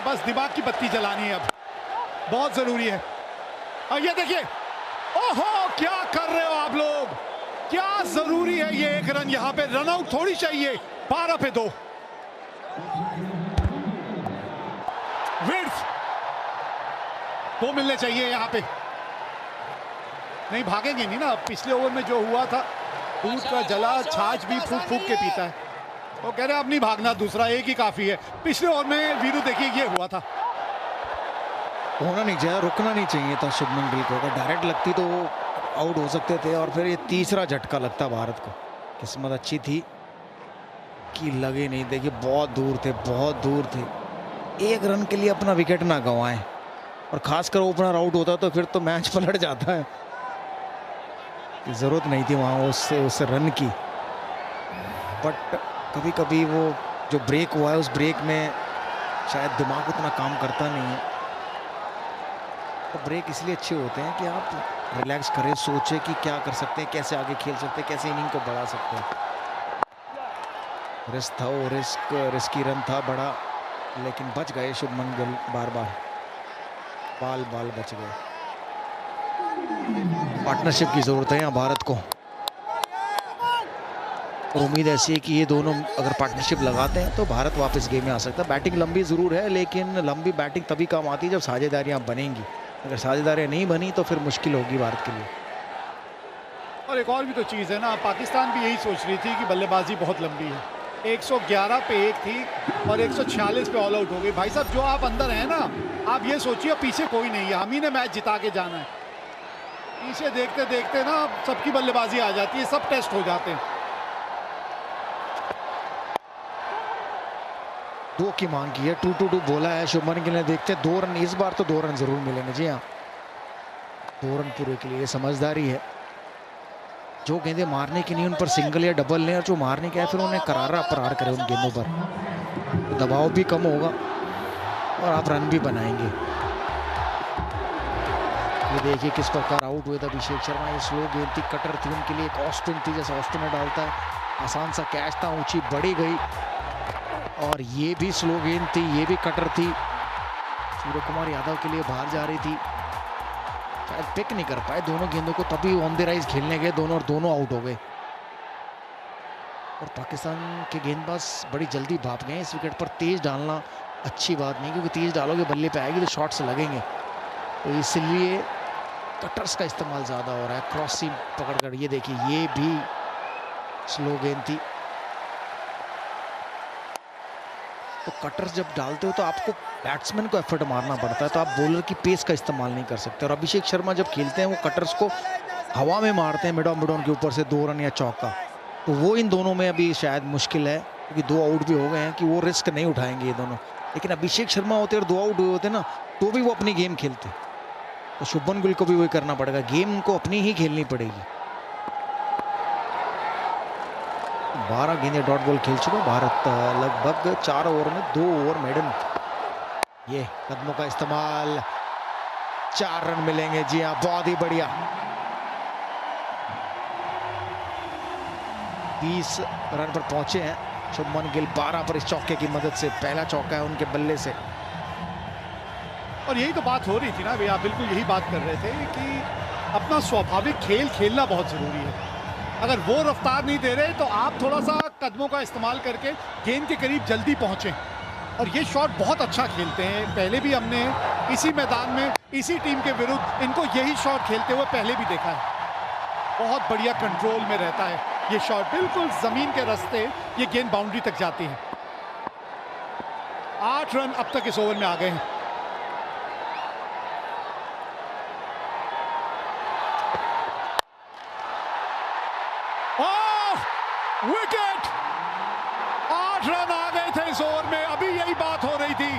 बस दिमाग की बत्ती जलानी है, अब बहुत जरूरी है। और ये देखिए, ओहो क्या कर रहे हो आप लोग, क्या जरूरी है ये एक रन, यहां पे रन आउट थोड़ी चाहिए। 12 पे 2 विड्थ वो मिलने चाहिए यहां पे। नहीं भागेंगे नहीं ना, पिछले ओवर में जो हुआ था, दूध का जला छाछ भी फूक फूक के पीता है। वो कह रहे हैं अब नहीं भागना, दूसरा एक ही काफी है। पिछले ओवर में वीरू देखिए ये हुआ था। होना नहीं चाहिए, रुकना नहीं चाहिए था शुभमन गिल को। अगर डायरेक्ट लगती तो वो आउट हो सकते थे, और फिर ये तीसरा झटका लगता भारत को। किस्मत अच्छी थी कि लगे नहीं। देखिए बहुत दूर थे, बहुत दूर थे। एक रन के लिए अपना विकेट ना गंवाएं, और खासकर ओपनर आउट होता तो फिर तो मैच पलट जाता है। जरूरत नहीं थी वहां उस रन की, बट कभी कभी वो जो ब्रेक हुआ है उस ब्रेक में शायद दिमाग उतना काम करता नहीं है। तो ब्रेक इसलिए अच्छे होते हैं कि आप रिलैक्स करें, सोचें कि क्या कर सकते हैं, कैसे आगे खेल सकते हैं, कैसे इनिंग को बढ़ा सकते हैं। रिस्क था, वो रिस्की रन था बड़ा, लेकिन बच गए शुभमन गिल। बार बार बाल बच गए। पार्टनरशिप की जरूरत है यहाँ भारत को, और उम्मीद ऐसी है कि ये दोनों अगर पार्टनरशिप लगाते हैं तो भारत वापस गेम में आ सकता है। बैटिंग लंबी जरूर है, लेकिन लंबी बैटिंग तभी काम आती है जब साझेदारियां बनेंगी। अगर साझेदारियां नहीं बनी तो फिर मुश्किल होगी भारत के लिए। और एक और भी तो चीज़ है ना, पाकिस्तान भी यही सोच रही थी कि बल्लेबाजी बहुत लंबी है। 111 पे 1 थी और 146 पे ऑल आउट हो गई। भाई साहब जो आप अंदर हैं ना, आप ये सोचिए पीछे कोई नहीं है, हम ही ने मैच जिता के जाना है। पीछे देखते देखते ना सबकी बल्लेबाजी आ जाती है, सब टेस्ट हो जाते हैं। 2 की मांग की है, 2-2 बोला है शुभमन गिल ने। देखते 2 रन, इस बार तो 2 रन जरूर मिलेंगे। जी हाँ, 2 रन पूरे के लिए समझदारी है। जो गेंदे मारने की नहीं उन पर सिंगल या डबल लें, और जो मारने के है फिर उन्हें करारा प्रहार करें उन गेंदों पर। तो दबाव भी कम होगा और आप रन भी बनाएंगे। ये देखिए किस प्रकार आउट हुए थे अभिषेक शर्मा। ये स्लो गेंद थी, कटर थी उनके लिए, एक ऑस्टिन थी जैसे ऑस्टिन में डालता है। आसान सा कैच था, ऊंची बड़ी गई, और ये भी स्लो गेंद थी, ये भी कटर थी। सूर्य कुमार यादव के लिए बाहर जा रही थी, शायद पिक नहीं कर पाए दोनों गेंदों को, तभी ऑन द राइज खेलने गए दोनों, और दोनों आउट हो गए। और पाकिस्तान के गेंदबाज बड़ी जल्दी भाग गए इस विकेट पर। तेज डालना अच्छी बात नहीं, क्योंकि तेज डालोगे बल्ले पे आएगी तो शॉट्स लगेंगे, तो इसलिए कटर्स का इस्तेमाल ज्यादा हो रहा है। क्रॉस सीम पकड़कर, ये देखिए ये भी स्लो गेंद थी। तो कटर्स जब डालते हो तो आपको बैट्समैन को एफर्ट मारना पड़ता है, तो आप बॉलर की पेस का इस्तेमाल नहीं कर सकते। और अभिषेक शर्मा जब खेलते हैं वो कटर्स को हवा में मारते हैं मिड ऑन के ऊपर से 2 रन या चौका, तो वो इन दोनों में अभी शायद मुश्किल है, क्योंकि 2 आउट भी हो गए हैं कि वो रिस्क नहीं उठाएंगे ये दोनों। लेकिन अभिषेक शर्मा होते और 2 आउट हुए होते ना, तो भी वो अपनी गेम खेलते। तो शुभमन गिल को भी वही करना पड़ेगा, गेम को अपनी ही खेलनी पड़ेगी। 12 गेंदें डॉट बॉल खेल चुका भारत, लगभग 4 ओवर में 2 ओवर मेडन। ये कदमों का इस्तेमाल, 4 रन मिलेंगे। जी हाँ, बहुत ही बढ़िया। 20 रन पर पहुंचे हैं शुभमन गिल 12 पर इस चौके की मदद से। पहला चौका है उनके बल्ले से। और यही तो बात हो रही थी ना भैया, आप बिल्कुल यही बात कर रहे थे कि अपना स्वाभाविक खेल खेलना बहुत जरूरी है। अगर वो रफ्तार नहीं दे रहे तो आप थोड़ा सा कदमों का इस्तेमाल करके गेंद के करीब जल्दी पहुंचे। और ये शॉट बहुत अच्छा खेलते हैं, पहले भी हमने इसी मैदान में इसी टीम के विरुद्ध इनको यही शॉट खेलते हुए पहले भी देखा है। बहुत बढ़िया कंट्रोल में रहता है ये शॉट, बिल्कुल जमीन के रास्ते ये गेंद बाउंड्री तक जाती है। 8 रन अब तक इस ओवर में आ गए हैं। विकेट, 8 रन आ गए थे इस ओवर में, अभी यही बात हो रही थी।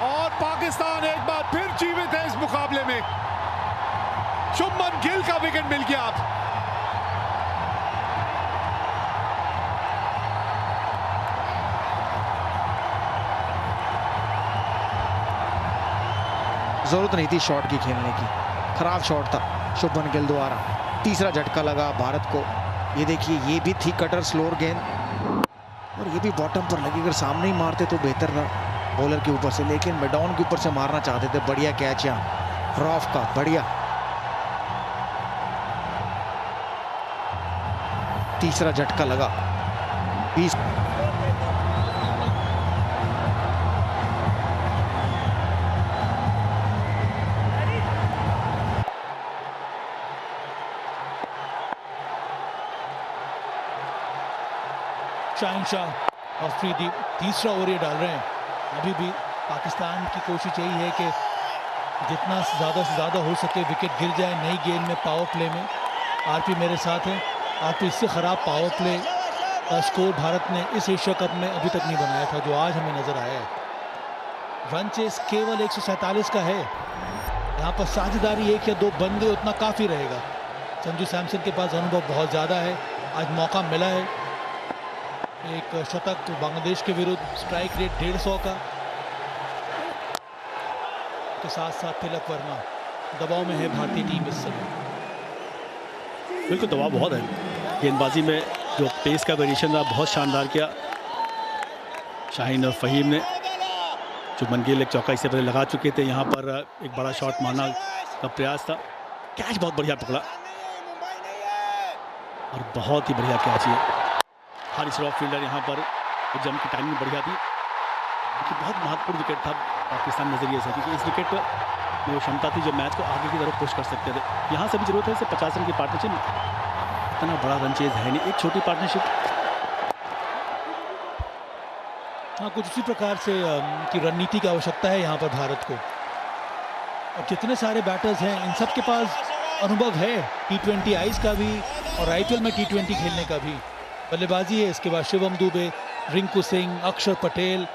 और पाकिस्तान एक बार फिर जीवित है इस मुकाबले में। शुभमन गिल का विकेट मिल गया। आप जरूरत नहीं थी शॉट की खेलने की, खराब शॉट था शुभमन गिल द्वारा। तीसरा झटका लगा भारत को। ये देखिए ये भी थी कटर स्लोअर गेंद, और ये भी बॉटम पर लगी। अगर सामने ही मारते तो बेहतर था। बॉलर के ऊपर से, लेकिन मेडॉन के ऊपर से मारना चाहते थे। बढ़िया कैच यहाँ रॉफ का, बढ़िया। तीसरा झटका लगा 20। शाहिनशाह अफरीदी तीसरा ओवर ये डाल रहे हैं। अभी भी पाकिस्तान की कोशिश यही है कि जितना ज़्यादा से ज़्यादा हो सके विकेट गिर जाए नई गेंद में, पावर प्ले में। आरपी मेरे साथ है। आरपी, इससे ख़राब पावर प्ले का स्कोर भारत ने इस एशिया कप में अभी तक नहीं बनाया था जो आज हमें नज़र आया है। रन चेस केवल 147 का है। यहाँ पर साझेदारी 1 या 2 बन गए उतना काफ़ी रहेगा। संजू सैमसन के पास अनुभव बहुत ज़्यादा है, आज मौका मिला है। एक शतक बांग्लादेश के विरुद्ध, स्ट्राइक रेट 150 का, के साथ साथ तिलक वर्मा दबाव में है भारतीय टीम इस समय। बिल्कुल दबाव बहुत है। गेंदबाजी में जो पेस का वेरिएशन रहा बहुत शानदार किया शाहीन और फहीम ने। शुभमन गिल एक चौका इससे पहले लगा चुके थे, यहाँ पर एक बड़ा शॉट मारना का प्रयास था। कैच बहुत बढ़िया पकड़ा और बहुत ही बढ़िया कैच है। हारिस रऊफ फील्डर यहाँ पर जम की टाइमिंग बढ़िया थी, क्योंकि बहुत महत्वपूर्ण विकेट था पाकिस्तान नजरिए से, क्योंकि इस विकेट में वो क्षमता थी जो मैच को आगे की तरफ पुश कर सकते थे। यहाँ से भी जरूरत है इसे 50 रन की पार्टनरशिप, इतना बड़ा रन चेज है नहीं, एक छोटी पार्टनरशिप। हाँ, कुछ उसी प्रकार से की रणनीति की आवश्यकता है यहाँ पर भारत को। और जितने सारे बैटर्स हैं इन सब के पास अनुभव है T20 आइस का भी और IPL में T20 खेलने का भी। बल्लेबाजी है, इसके बाद शिवम दुबे, रिंकू सिंह, अक्षर पटेल।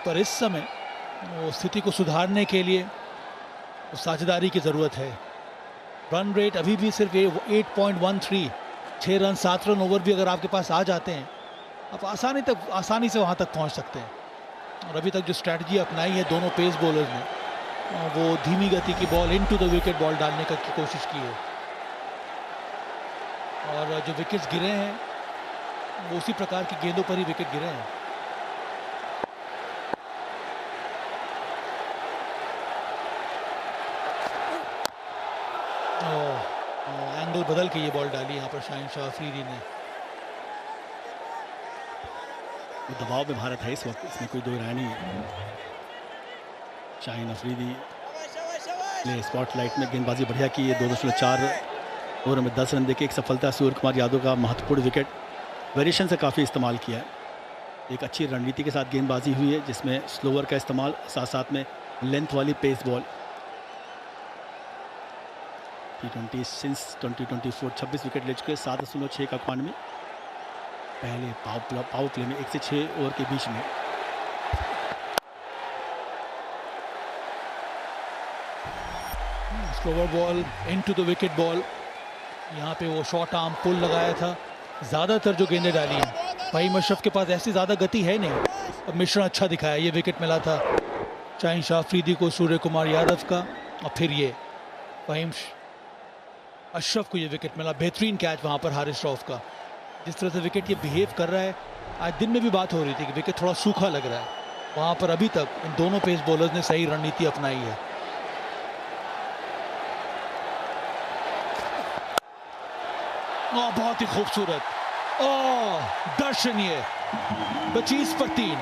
पर इस समय वो स्थिति को सुधारने के लिए साझेदारी की ज़रूरत है। रन रेट अभी भी सिर्फ 8.13, 6 रन 7 रन ओवर भी अगर आपके पास आ जाते हैं आप आसानी से वहाँ तक पहुँच सकते हैं। और अभी तक जो स्ट्रैटेजी अपनाई है दोनों पेस बॉलर्स ने, वो धीमी गति की ball into the wicket ball डालने की कोशिश की है। और जो विकेट्स गिरे हैं वो उसी प्रकार की गेंदों पर ही विकेट गिरे हैं। एंगल बदल के ये बॉल डाली यहाँ पर शाहिनशाह अफरीदी ने। दबाव में भारत है इस वक्त, इसमें कोई दो राय नहीं है। शाहीन अफरीदी ने स्पॉटलाइट में गेंदबाजी बढ़िया की है। 2.4 ओवर में 10 रन देके एक सफलता। सूर्य कुमार यादव का महत्वपूर्ण विकेट वेरिएशन से काफ़ी इस्तेमाल किया है। एक अच्छी रणनीति के साथ गेंदबाजी हुई है, जिसमें स्लोअर का इस्तेमाल, साथ साथ में लेंथ वाली pace ball. T20 since 2024 26 wicket ले चुके, 7.6 का 91। पहले पावर प्ले में 1 से 6 ओवर के बीच में। Slower ball into the wicket ball. यहाँ पे वो शॉर्ट आर्म पुल लगाया था। ज़्यादातर जो गेंदें डाली हैं, फहीम अशरफ के पास ऐसी ज़्यादा गति है नहीं। अब मिश्रण अच्छा दिखाया, ये विकेट मिला था शाहिनशाह अफरीदी को, सूर्य कुमार यादव का, और फिर ये फहीम अशरफ को ये विकेट मिला। बेहतरीन कैच वहाँ पर हारिस रऊफ का। जिस तरह से विकेट ये बिहेव कर रहा है, आज दिन में भी बात हो रही थी कि विकेट थोड़ा सूखा लग रहा है वहाँ पर। अभी तक इन दोनों पेस बॉलर्स ने सही रणनीति अपनाई है। बहुत ही खूबसूरत, दर्शनीय, 25 पर 3।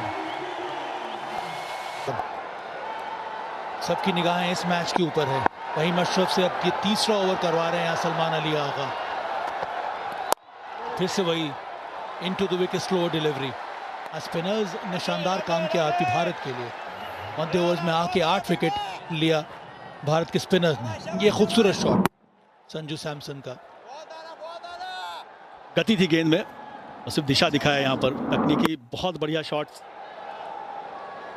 सबकी निगाहें इस मैच के ऊपर है। फहीम अशरफ से अब ये तीसरा ओवर करवा रहे हैं यहाँ सलमान अली आगा। फिर से वही into the wicket slow delivery. Spinners ने शानदार काम किया आपकी भारत के लिए। मध्य ओवर्स में आके 8 विकेट लिया भारत के स्पिनर्स ने। ये खूबसूरत शॉट संजू सैमसन का। गति थी गेंद में और सिर्फ दिशा दिखाया यहाँ पर। तकनीकी बहुत बढ़िया शॉट्स,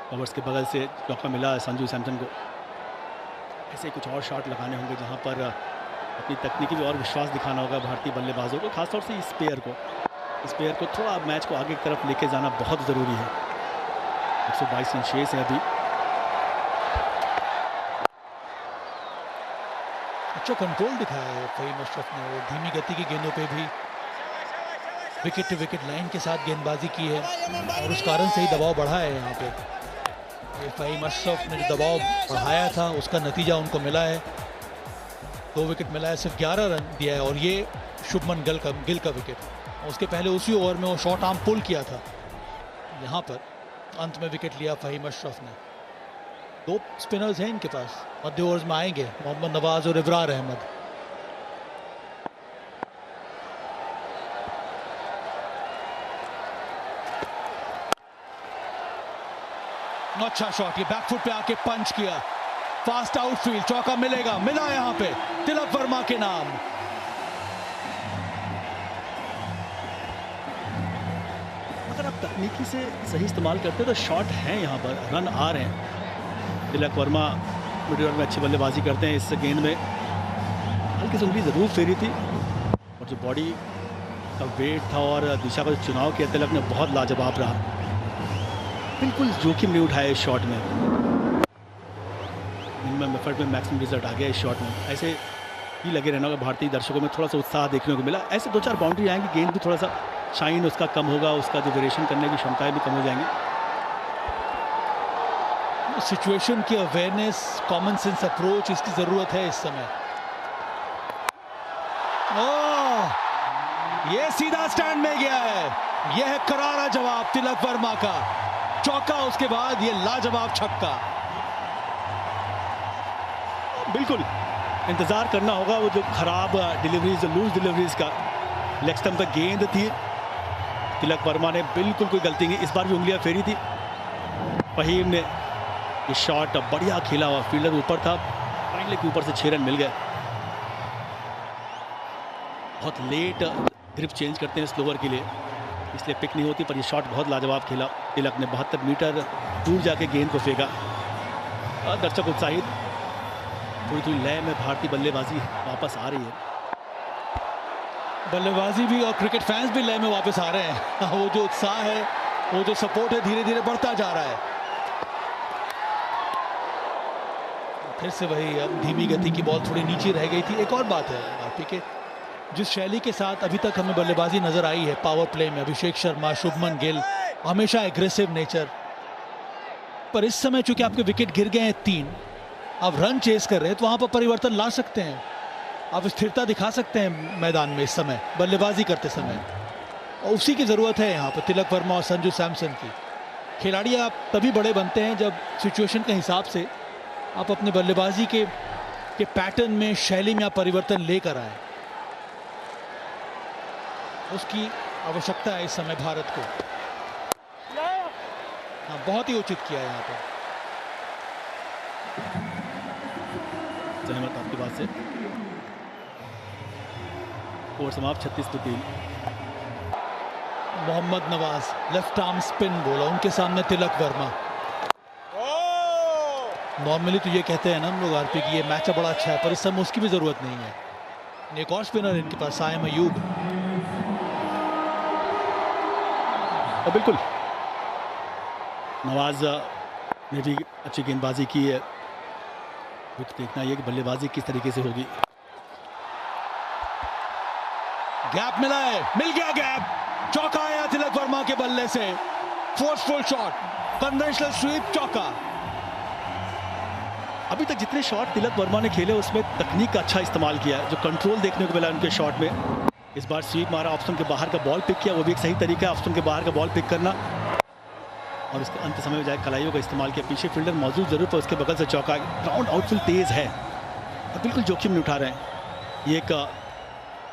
कवर्स के बगल से चौका मिला है संजू सैमसन को। ऐसे कुछ और शॉट लगाने होंगे जहाँ पर अपनी तकनीकी भी और विश्वास दिखाना होगा भारतीय बल्लेबाजों को, खासतौर से इस पेयर को थोड़ा मैच को आगे की तरफ लेके जाना बहुत ज़रूरी है। 122 रन शेष है अभी। अच्छा कंट्रोल दिखाया है फहीम अशरफ ने। वो धीमी गति की गेंदों पे भी विकेट टू विकेट लाइन के साथ गेंदबाजी की है और उस कारण से ही दबाव बढ़ा है यहाँ पे। ये फ़हीम अशरफ ने जो दबाव बढ़ाया था उसका नतीजा उनको मिला है। 2 विकेट मिला है, सिर्फ 11 रन दिया है और ये शुभमन गिल का विकेट। उसके पहले उसी ओवर में वो शॉर्ट आर्म पुल किया था। यहाँ पर अंत में विकेट लिया फ़हीम अशरफ ने। 2 स्पिनर्स हैं इनके पास, मध्य ओवर्स में आएंगे मोहम्मद नवाज और इब्रार अहमद। अच्छा शॉट, ये बैकफुट पे आके पंच किया, फास्ट आउटफील्ड, चौका मिलेगा, मिला यहाँ पे तिलक वर्मा के नाम। अगर आप तकनीकी से सही इस्तेमाल करते हैं तो शॉट हैं, यहाँ पर रन आ रहे हैं। तिलक वर्मा मिड ऑर्डर में अच्छी बल्लेबाजी करते हैं। इस गेंद में हल्की सी उंगली ज़रूर फेरी थी और जो बॉडी का वेट था और दिशा का जो चुनाव किया तिलक ने बहुत लाजवाब रहा। बिल्कुल जोखिम नहीं उठाया इस शॉट में। मिनिमम एफर्ट में मैक्सिमम रिजल्ट आ गया इस शॉट में। ऐसे ही लगे रहना होगा, भारतीय दर्शकों में थोड़ा सा उत्साह देखने को मिला। ऐसे 2-4 बाउंड्री आएंगी, गेंद भी थोड़ा सा शाइन उसका कम होगा, उसका जो वेरिएशन करने की क्षमताएं भी कम हो जाएंगी। सिचुएशन की अवेयरनेस, कॉमन सेंस अप्रोच, इसकी ज़रूरत है इस समय। ओह, ये सीधा स्टैंड में गया है। यह है करारा जवाब तिलक वर्मा का। चौका, उसके बाद ये लाजवाब छक्का। बिल्कुल इंतज़ार करना होगा वो जो खराब डिलीवरीज, लूज डिलीवरीज का। लेग स्टंप पे गेंद थी, तिलक वर्मा ने बिल्कुल कोई गलती नहीं, इस बार भी उंगलियां फेरी थी। फहीम ने ये शॉट बढ़िया खेला हुआ, फील्डर ऊपर था, फाइनल के ऊपर से 6 रन मिल गए। बहुत लेट ग्रिप चेंज करते हैं स्लोवर के लिए, इसलिए पिक नहीं होती, पर ये शॉट बहुत लाजवाब खेला तिलक ने। 72 मीटर दूर जाके गेंद को फेंका। दर्शक उत्साहित, थोड़ी थोड़ी लय में भारतीय बल्लेबाजी वापस आ रही है। बल्लेबाजी भी और क्रिकेट फैंस भी लय में वापस आ रहे हैं। वो जो उत्साह है, वो जो सपोर्ट है, धीरे धीरे बढ़ता जा रहा है। फिर से वही धीमी गति की बॉल थोड़ी नीचे रह गई थी। एक और बात है आरपी के, जिस शैली के साथ अभी तक हमें बल्लेबाजी नजर आई है पावर प्ले में, अभिषेक शर्मा, शुभमन गिल, हमेशा एग्रेसिव नेचर, पर इस समय चूंकि आपके विकेट गिर गए हैं 3, आप रन चेस कर रहे हैं तो वहां पर परिवर्तन ला सकते हैं, आप स्थिरता दिखा सकते हैं मैदान में इस समय बल्लेबाजी करते समय, और उसी की जरूरत है यहाँ पर तिलक वर्मा और संजू सैमसन की। खिलाड़ी आप तभी बड़े बनते हैं जब सिचुएशन के हिसाब से आप अपने बल्लेबाजी के पैटर्न में, शैली में आप परिवर्तन लेकर आए। उसकी आवश्यकता है इस समय भारत को। हाँ, बहुत ही उचित किया यहाँ पर। सहमत आपकी बात से। ओवर समाप्त 36-3। Mohammad Nawaz left arm spin बोला, उनके सामने तिलक वर्मा। नॉर्मली तो ये कहते हैं ना हम लोग आरपी की ये मैच बड़ा अच्छा है, पर इस समय उसकी भी जरूरत नहीं है। एक और स्पिनर इनके पास, साइम अयूब। और बिल्कुल नवाज ने भी अच्छी गेंदबाजी की है। कुछ देखना ये कि बल्लेबाजी किस तरीके से होगी। गैप मिला है, मिल गया गैप, चौका आया तिलक वर्मा के बल्ले से। फोर्सफुल शॉट, कन्वेंशनल स्वीप, चौका। अभी तक जितने शॉट तिलक वर्मा ने खेले उसमें तकनीक का अच्छा इस्तेमाल किया है, जो कंट्रोल देखने को मिला उनके शॉट में। इस बार स्वीप मारा, ऑप्शन के बाहर का बॉल पिक किया, वो भी एक सही तरीका है ऑप्शन के बाहर का बॉल पिक करना। और उसके अंत समय में जाए कलाइयों का इस्तेमाल किया, पीछे फील्डर मौजूद जरूर पर उसके बगल से चौका। ग्राउंड आउटफील्ड तेज है और बिल्कुल जोखिम नहीं उठा रहे हैं। ये एक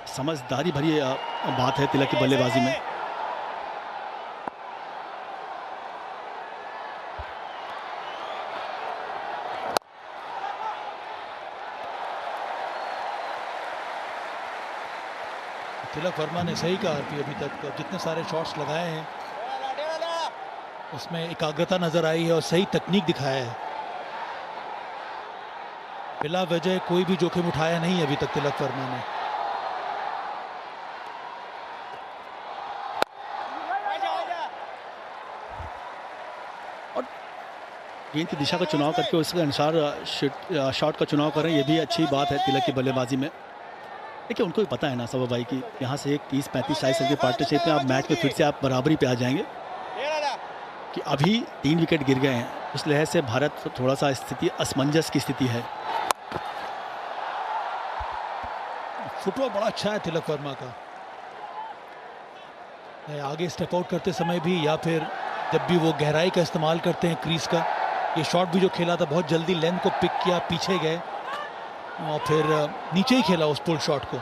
समझदारी भरी बात है तिलक की बल्लेबाजी में। तिलक वर्मा ने सही कहा कि अभी तक जितने सारे शॉट्स लगाए हैं उसमें एकाग्रता नजर आई है और सही तकनीक दिखाया है। बिला वजह कोई भी जोखिम उठाया नहीं अभी तक तिलक वर्मा ने। और गेंद की दिशा का चुनाव करके उसके अनुसार शॉट का चुनाव करें, ये भी अच्छी बात है तिलक की बल्लेबाजी में। देखिए उनको भी पता है ना सब भाई कि यहाँ से एक 30-35 साल की पार्टनरशिप में आप मैच में फिर से आप बराबरी पे आ जाएंगे, कि अभी 3 विकेट गिर गए हैं उस लिहाज से भारत थोड़ा सा स्थिति असमंजस की स्थिति है। फुटवर्क बड़ा अच्छा है तिलक वर्मा का, आगे स्टेप आउट करते समय भी या फिर जब भी वो गहराई का इस्तेमाल करते हैं क्रीज का। ये शॉट भी जो खेला था बहुत जल्दी लेंथ को पिक किया, पीछे गए और फिर नीचे ही खेला उस पुल शॉट को।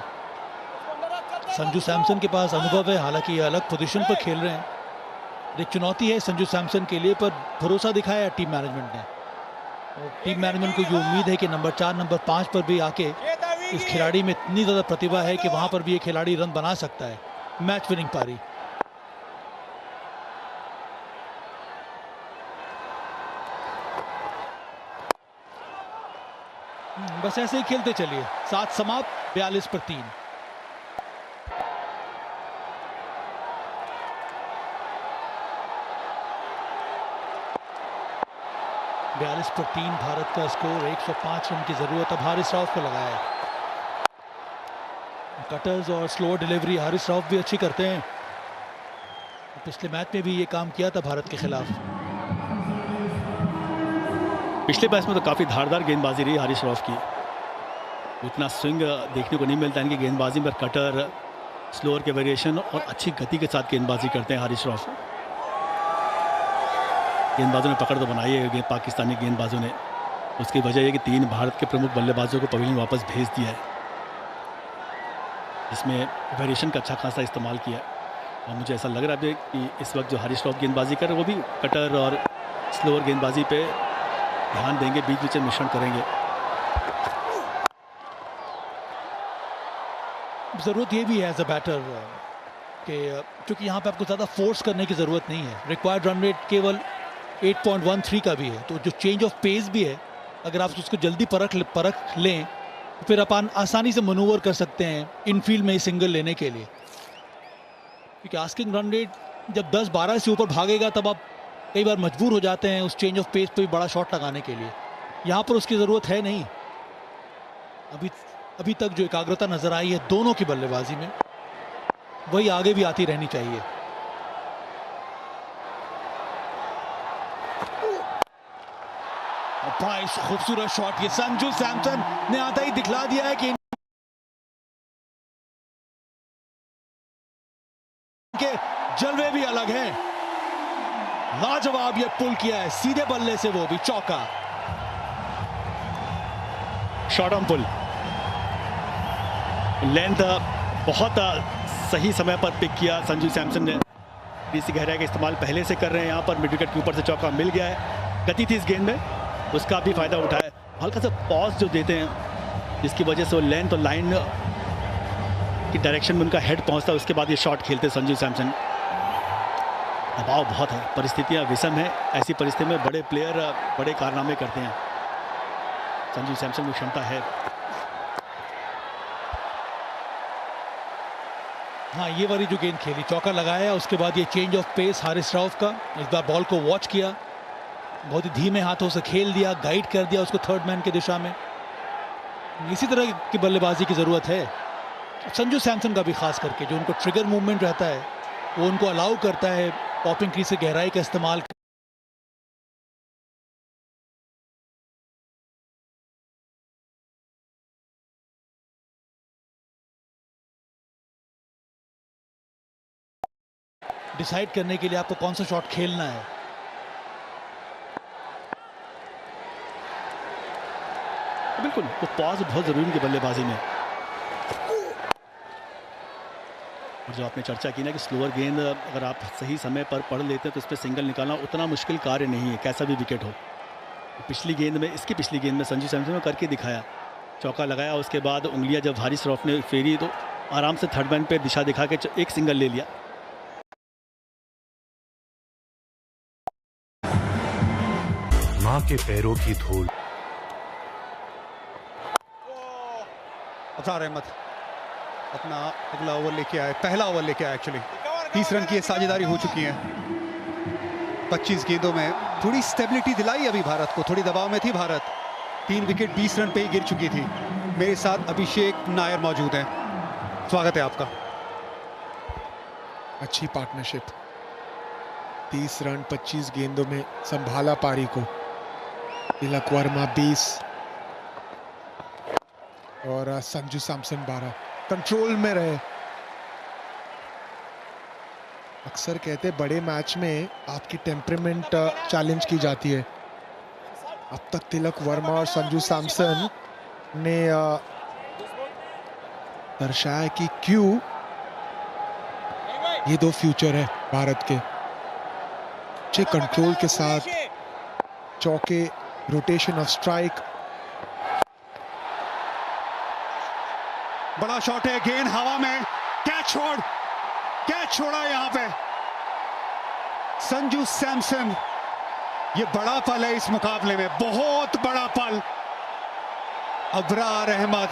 संजू सैमसन के पास अनुभव है, हालांकि ये अलग पोजीशन पर खेल रहे हैं। एक चुनौती है संजू सैमसन के लिए, पर भरोसा दिखाया टीम मैनेजमेंट ने। और टीम मैनेजमेंट को ये उम्मीद है कि नंबर 4 नंबर 5 पर भी आके इस खिलाड़ी में इतनी ज़्यादा प्रतिभा है कि वहां पर भी ये खिलाड़ी रन बना सकता है। मैच विनिंग पारी। बस ऐसे ही खेलते चलिए। 7 समाप्त, 42 पर 3। भारत का स्कोर। 105 रन की जरूरत अब हारिस राव को लगाया है। कटर्स और स्लो डिलीवरी हारिस राव भी अच्छी करते हैं। पिछले मैच में भी ये काम किया था भारत के खिलाफ। पिछले मैच में तो काफ़ी धारदार गेंदबाजी रही हारिस राव की। उतना स्विंग देखने को नहीं मिलता इनकी गेंदबाजी में। कटर, स्लोअर के वेरिएशन और अच्छी गति के साथ गेंदबाजी करते हैं हारिस राव। गेंदबाजों ने पकड़ तो बनाई है पाकिस्तानी गेंदबाजों ने। उसकी वजह है कि 3 भारत के प्रमुख बल्लेबाजों को पवेलियन वापस भेज दिया है, इसमें वेरिएशन का अच्छा खासा इस्तेमाल किया है। और मुझे ऐसा लग रहा है कि इस वक्त जो हारिस राव गेंदबाजी कर रहे हैं वो भी कटर और स्लोअर गेंदबाजी पे ध्यान देंगे, बीच बीच में मिश्रण करेंगे। ज़रूरत ये भी है एज अ बैटर कि क्योंकि यहाँ पे आपको ज़्यादा फोर्स करने की ज़रूरत नहीं है। रिक्वायर्ड रन रेट केवल 8.13 का भी है, तो जो चेंज ऑफ पेस भी है, अगर आप उसको जल्दी परख लें तो फिर अपन आसानी से मनूवर कर सकते हैं इनफील्ड में सिंगल लेने के लिए। क्योंकि आस्किंग रन रेट जब 10-12 से ऊपर भागेगा तब आप कई बार मजबूर हो जाते हैं उस चेंज ऑफ पेस पे भी बड़ा शॉट लगाने के लिए। यहाँ पर उसकी ज़रूरत है नहीं। अभी तक जो एकाग्रता नजर आई है दोनों की बल्लेबाजी में, वही आगे भी आती रहनी चाहिए। खूबसूरत शॉट ये संजू सैमसन ने आता ही दिखला दिया है कि इनके जलवे भी अलग हैं। लाजवाब ये पुल किया है सीधे बल्ले से, वो भी चौका। शॉट ऑन पुल, लेंथ बहुत सही समय पर पिक किया संजू सैमसन ने। डीसी गहराई का इस्तेमाल पहले से कर रहे हैं। यहाँ पर मिड विकेट के ऊपर से चौका मिल गया है। गति थी इस गेंद में, उसका भी फायदा उठाया। हल्का सा पॉज जो देते हैं जिसकी वजह से वो लेंथ और लाइन की डायरेक्शन में उनका हेड पहुंचता है, उसके बाद ये शॉट खेलते संजू सैमसन। दबाव बहुत है, परिस्थितियां विषम है। ऐसी परिस्थिति में बड़े प्लेयर बड़े कारनामे करते हैं। संजू सैमसन में क्षमता है। हाँ, ये वाली जो गेंद खेली, चौका लगाया, उसके बाद ये change of pace Haris Rauf का। इस बार बॉल को वॉच किया, बहुत ही धीमे हाथों से खेल दिया, गाइड कर दिया उसको थर्ड मैन की दिशा में। इसी तरह की बल्लेबाजी की ज़रूरत है संजू सैमसन का भी, खास करके जो उनको ट्रिगर मूवमेंट रहता है वो उनको अलाउ करता है पॉपिंग क्रीज से गहराई का इस्तेमाल। डिसाइड करने के लिए आपको कौन सा शॉट खेलना है। बिल्कुल, वो पॉज बहुत जरूरी है बल्लेबाजी में। और जो आपने चर्चा की ना कि स्लोअर गेंद अगर आप सही समय पर पढ़ लेते हैं तो इस पर सिंगल निकालना उतना मुश्किल कार्य नहीं है, कैसा भी विकेट हो। पिछली गेंद में संजू सैमसन ने करके दिखाया, चौका लगाया। उसके बाद उंगलियां जब हारिस राव ने फेरी तो आराम से थर्ड मैन पे दिशा दिखा के एक सिंगल ले लिया। मां के पैरों की धूल। अफरार अहमद अपना अगला ओवर लेके आए, पहला ओवर लेके आए। एक्चुअली 30 रन की साझेदारी हो चुकी है 25 गेंदों में। थोड़ी स्टेबिलिटी दिलाई अभी भारत को, थोड़ी दबाव में थी भारत। 3 विकेट 20 रन पे ही गिर चुकी थी। मेरे साथ अभिषेक नायर मौजूद हैं, स्वागत है आपका। अच्छी पार्टनरशिप, 30 रन 25 गेंदों में संभाला पारी को। तिलक वर्मा 20 और संजू सैमसन 12। कंट्रोल में रहे। अक्सर कहते बड़े मैच में आपकी टेम्परामेंट चैलेंज की जाती है। अब तक तिलक वर्मा और संजू सैमसन ने दर्शाया कि क्यों ये दो फ्यूचर है भारत के। अच्छे कंट्रोल के साथ चौके, रोटेशन ऑफ स्ट्राइक। बड़ा शॉट है, गेंद हवा में, कैच छोड़ा यहां पे संजू सैमसन। ये बड़ा पल है इस मुकाबले में, बहुत बड़ा पल। अबरार अहमद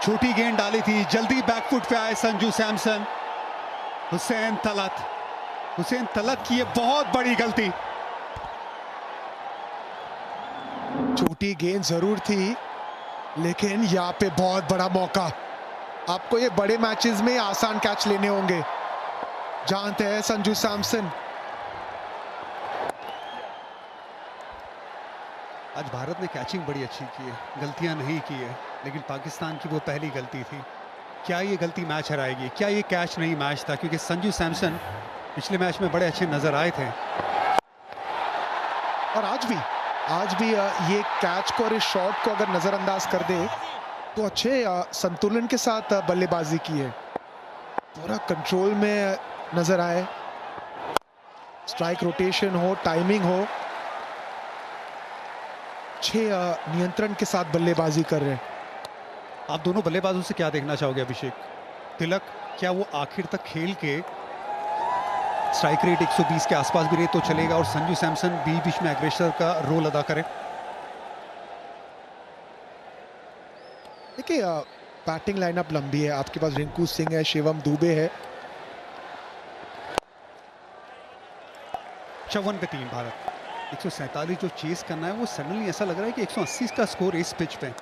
छोटी गेंद डाली थी, जल्दी बैकफुट पे आए संजू सैमसन। हुसैन तलत की ये बहुत बड़ी गलती। छोटी गेंद जरूर थी, लेकिन यहाँ पे बहुत बड़ा मौका। आपको ये बड़े मैचेस में आसान कैच लेने होंगे, जानते हैं संजू सैमसन। आज भारत ने कैचिंग बड़ी अच्छी की है, गलतियां नहीं की है, लेकिन पाकिस्तान की वो पहली गलती थी। क्या ये गलती मैच हराएगी? क्या ये कैच नहीं मैच था? क्योंकि संजू सैमसन पिछले मैच में बड़े अच्छे नजर आए थे, और आज भी ये कैच को और इस शॉट को अगर नजरअंदाज कर दे तो अच्छे संतुलन के साथ बल्लेबाजी की है। पूरा कंट्रोल में नजर आए, स्ट्राइक रोटेशन हो, टाइमिंग हो, अच्छे नियंत्रण के साथ बल्लेबाजी कर रहे हैं। आप दोनों बल्लेबाजों से क्या देखना चाहोगे अभिषेक? तिलक क्या वो आखिर तक खेल के स्ट्राइक रेट 120 के आसपास भी रहे तो चलेगा, और संजू सैमसन बीच में एग्रेसर का रोल अदा करे? देखिए, बैटिंग लाइनअप लंबी है। आपके पास रिंकू सिंह है, शिवम दुबे है। 54 पे 3 भारत। 147 जो चेस करना है, वो सडनली ऐसा लग रहा है कि 180 का स्कोर इस पिच पे।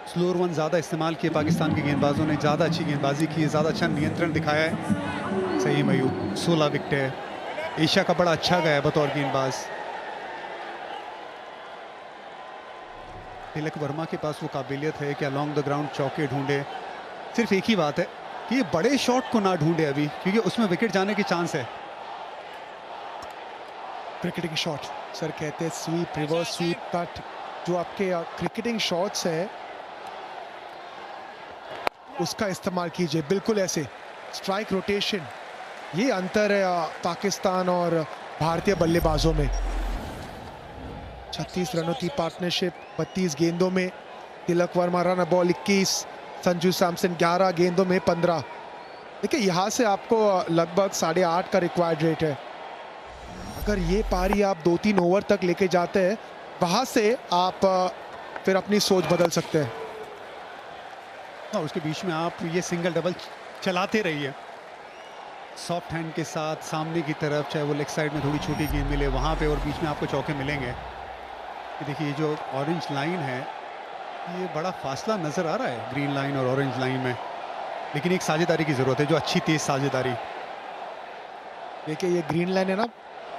स्लोअर वन ज़्यादा इस्तेमाल किए पाकिस्तान के गेंदबाजों ने, ज़्यादा अच्छी गेंदबाजी की है, ज़्यादा अच्छा नियंत्रण दिखाया है। सही मयूब 16 विकेट है, एशिया का बड़ा अच्छा गया है बतौर गेंदबाज। तिलक वर्मा के पास वो काबिलियत है कि अलॉन्ग द ग्राउंड चौके ढूंढे। सिर्फ एक ही बात है कि ये बड़े शॉट को ना ढूंढे अभी, क्योंकि उसमें विकेट जाने की चांस है। क्रिकेटिंग शॉट सर कहते हैं स्वीप, रिवर्स स्वीप, कट। जो आपके क्रिकेटिंग शॉट्स है उसका इस्तेमाल कीजिए, बिल्कुल ऐसे। स्ट्राइक रोटेशन, ये अंतर है पाकिस्तान और भारतीय बल्लेबाजों में। 36 रनों की पार्टनरशिप 32 गेंदों में। तिलक वर्मा रन बॉल 21, संजू सैमसन 11 गेंदों में 15। देखिए, यहाँ से आपको लगभग 8.5 का रिक्वायर्ड रेट है। अगर ये पारी आप 2-3 ओवर तक लेके जाते हैं, वहाँ से आप फिर अपनी सोच बदल सकते हैं। और उसके बीच में आप ये सिंगल डबल चलाते रहिए सॉफ्ट हैंड के साथ सामने की तरफ, चाहे वो लेग साइड में थोड़ी छोटी गेंद मिले वहाँ पे, और बीच में आपको चौके मिलेंगे। ये देखिए, ये जो ऑरेंज लाइन है, ये बड़ा फासला नज़र आ रहा है ग्रीन लाइन और ऑरेंज लाइन में, लेकिन एक साझेदारी की ज़रूरत है, जो अच्छी तेज़ साझेदारी। देखिए, ये ग्रीन लाइन है ना,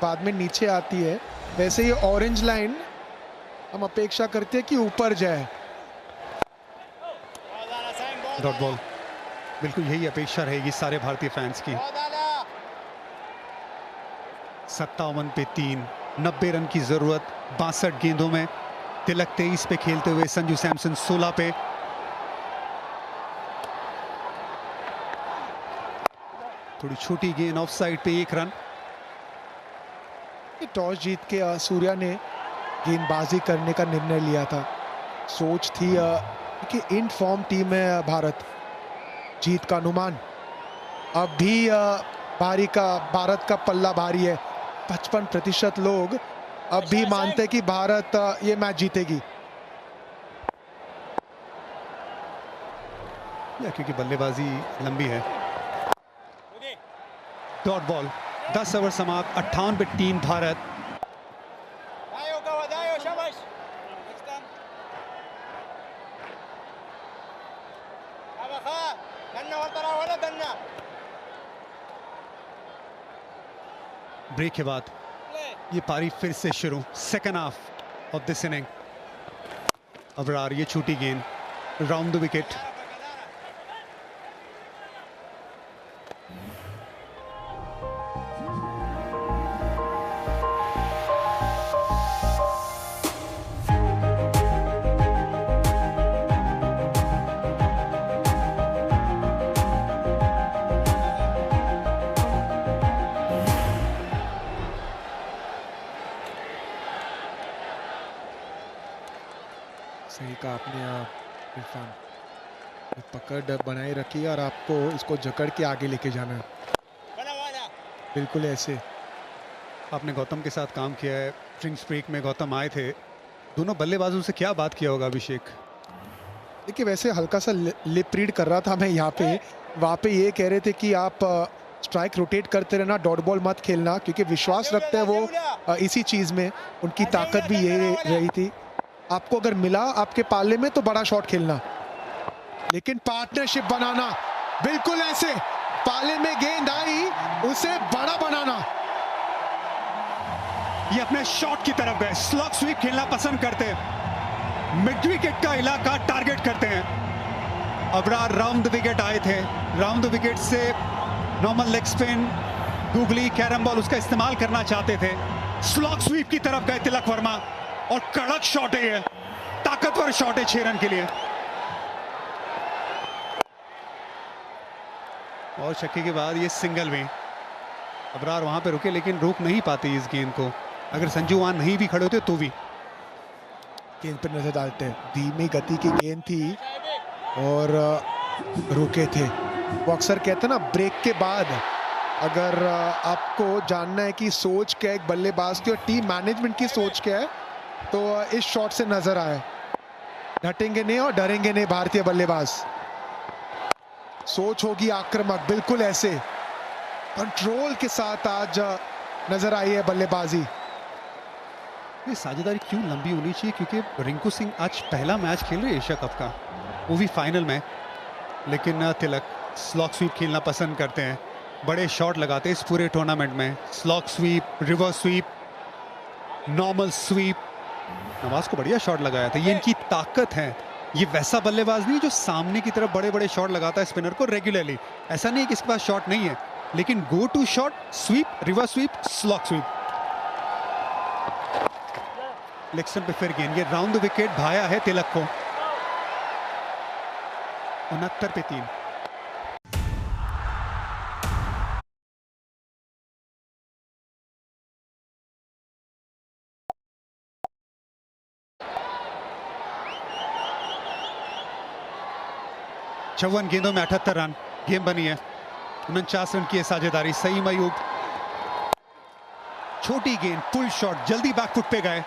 बाद में नीचे आती है, वैसे ये ऑरेंज लाइन हम अपेक्षा करते हैं कि ऊपर जाए। डॉट बॉल, बिल्कुल यही अपेक्षा रहेगी सारे भारतीय फैंस की। 57 पे 3, 90 रन की जरूरत 62 गेंदों में। तिलक 23 पे खेलते हुए, संजू सैमसन 16 पे। थोड़ी छोटी गेंद ऑफ साइड पे 1 रन। टॉस जीत के सूर्या ने गेंदबाजी करने का निर्णय लिया था। सोच थी कि इन फॉर्म टीम है भारत, जीत का अनुमान। अब भी भारत का पल्ला भारी है। 55% लोग अब भी मानते हैं कि भारत ये मैच जीतेगी। क्योंकि बल्लेबाजी लंबी है। डॉट बॉल, 10 ओवर समाप्त, 58 पे 3 भारत। ब्रेक के बाद ये पारी फिर से शुरू, second half of this inning. Abrar, ये छोटी गेंद राउंड द विकेट। सही कहा आपने इरफान, पकड़ बनाए रखी है और आपको इसको जकड़ के आगे लेके जाना है, बिल्कुल ऐसे। आपने गौतम के साथ काम किया है, ड्रिंक्स ब्रेक में गौतम आए थे, दोनों बल्लेबाजों से क्या बात किया होगा अभिषेक? देखिए वैसे हल्का सा लिप रीड कर रहा था मैं यहाँ पे, वहाँ पे ये कह रहे थे कि आप स्ट्राइक रोटेट करते रहना, डॉट बॉल मत खेलना, क्योंकि विश्वास रखते हैं वो इसी चीज़ में, उनकी ताकत भी ये रही थी। आपको अगर मिला आपके पाले में तो बड़ा शॉट खेलना, लेकिन पार्टनरशिप बनाना, बिल्कुल ऐसे पाले में गेंद आई उसे बड़ा बनाना। ये अपने शॉट की तरफ गए, स्लॉग स्वीप खेलना पसंद करते हैं, मिड विकेट का इलाका टारगेट करते हैं। अबरार राउंड द विकेट आए थे, राउंड द विकेट से normal leg spin, googly, carrom ball उसका इस्तेमाल करना चाहते थे, स्लॉग स्वीप की तरफ गए तिलक वर्मा और कड़क शॉट है, ये ताकतवर शॉट है 6 रन के लिए। और छक्के के बाद ये सिंगल में अबरार वहां पे रुके, लेकिन रोक नहीं पाते इस गेंद को। अगर संजू वहां नहीं भी खड़े होते तो भी गेंद पर नजर डालते हैं, धीमी गति की गेंद थी और रुके थे। वो अक्सर कहते हैं ना, ब्रेक के बाद अगर आपको जानना है कि सोच क्या है एक बल्लेबाज की और टीम मैनेजमेंट की सोच क्या है, तो इस शॉट से नजर आए, डटेंगे नहीं और डरेंगे नहीं भारतीय बल्लेबाज। सोच होगी आक्रामक, बिल्कुल ऐसे कंट्रोल के साथ आज नजर आई है बल्लेबाजी। ये साझेदारी क्यों लंबी होनी चाहिए, क्योंकि रिंकू सिंह आज पहला मैच खेल रहे एशिया कप का, वो भी फाइनल में, लेकिन तिलक स्लॉग स्वीप खेलना पसंद करते हैं, बड़े शॉट लगाते हैं इस पूरे टूर्नामेंट में, slog sweep, reverse sweep, normal sweep. Nawaz को बढ़िया शॉट लगाया था, ये इनकी ताकत है। ये वैसा बल्लेबाज नहीं जो सामने की तरफ बड़े बड़े शॉट लगाता है स्पिनर को रेगुलरली, ऐसा नहीं कि इसके पास शॉट नहीं है, लेकिन go to shot, sweep, reverse sweep, slog sweep. Leg stump पे फिर गेंद, ये राउंड द विकेट भाया है तिलक को, 69 पे 3। चौवन गेंदों में 78 रन, गेम बनी है, 49 रन की है साझेदारी। सईम अयूब, छोटी गेंद, पुल शॉट, जल्दी बैकफुट पे गए,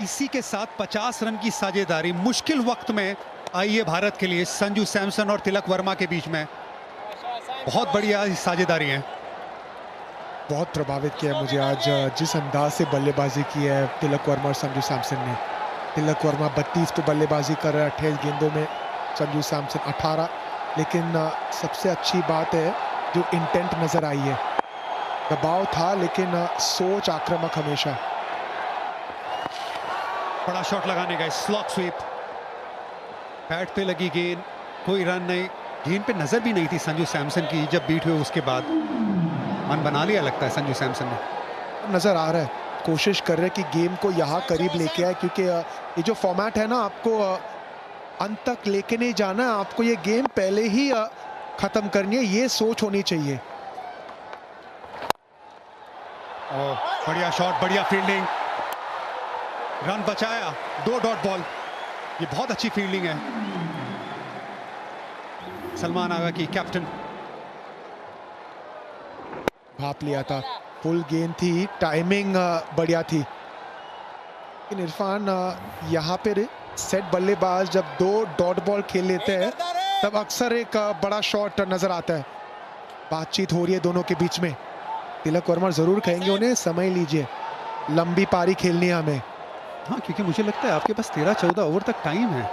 इसी के साथ 50 रन की साझेदारी मुश्किल वक्त में आई है भारत के लिए, संजू सैमसन और तिलक वर्मा के बीच में। बहुत बढ़िया साझेदारी है। बहुत प्रभावित किया मुझे आज जिस अंदाज से बल्लेबाजी की है तिलक वर्मा और संजू सैमसन ने। तिलक वर्मा 32 पे बल्लेबाजी कर रहा है 28 गेंदों में, संजू सैमसन 18, लेकिन सबसे अच्छी बात है जो इंटेंट नजर आई है, दबाव था लेकिन सोच आक्रामक हमेशा। बड़ा शॉट लगाने गए, स्लॉग स्वीप, पैड पे लगी गेंद, कोई रन नहीं, गेंद पे नजर भी नहीं थी संजू सैमसन की जब बीट हुए उसके बाद। मन बना लिया लगता है संजू सैमसन ने। नजर आ रहा है, कोशिश कर रहे हैं कि गेम को यहाँ करीब लेके आए, क्योंकि ये जो फॉर्मेट है ना, आपको अंत तक लेके नहीं जाना है, आपको ये गेम पहले ही खत्म करनी है, ये सोच होनी चाहिए। बढ़िया शॉट, बढ़िया फील्डिंग, रन बचाया, 2 डॉट बॉल, ये बहुत अच्छी फील्डिंग है सलमान आगा की, कैप्टन। भाप लिया था, फुल गेंद थी, टाइमिंग बढ़िया थी, लेकिन इरफान यहाँ पे सेट बल्लेबाज जब 2 डॉट बॉल खेल लेते हैं तब अक्सर एक बड़ा शॉट नजर आता है। बातचीत हो रही है दोनों के बीच में, तिलक वर्मा जरूर कहेंगे उन्हें समय लीजिए, लंबी पारी खेलनी है हमें। हाँ, क्योंकि मुझे लगता है आपके पास 13-14 ओवर तक टाइम है,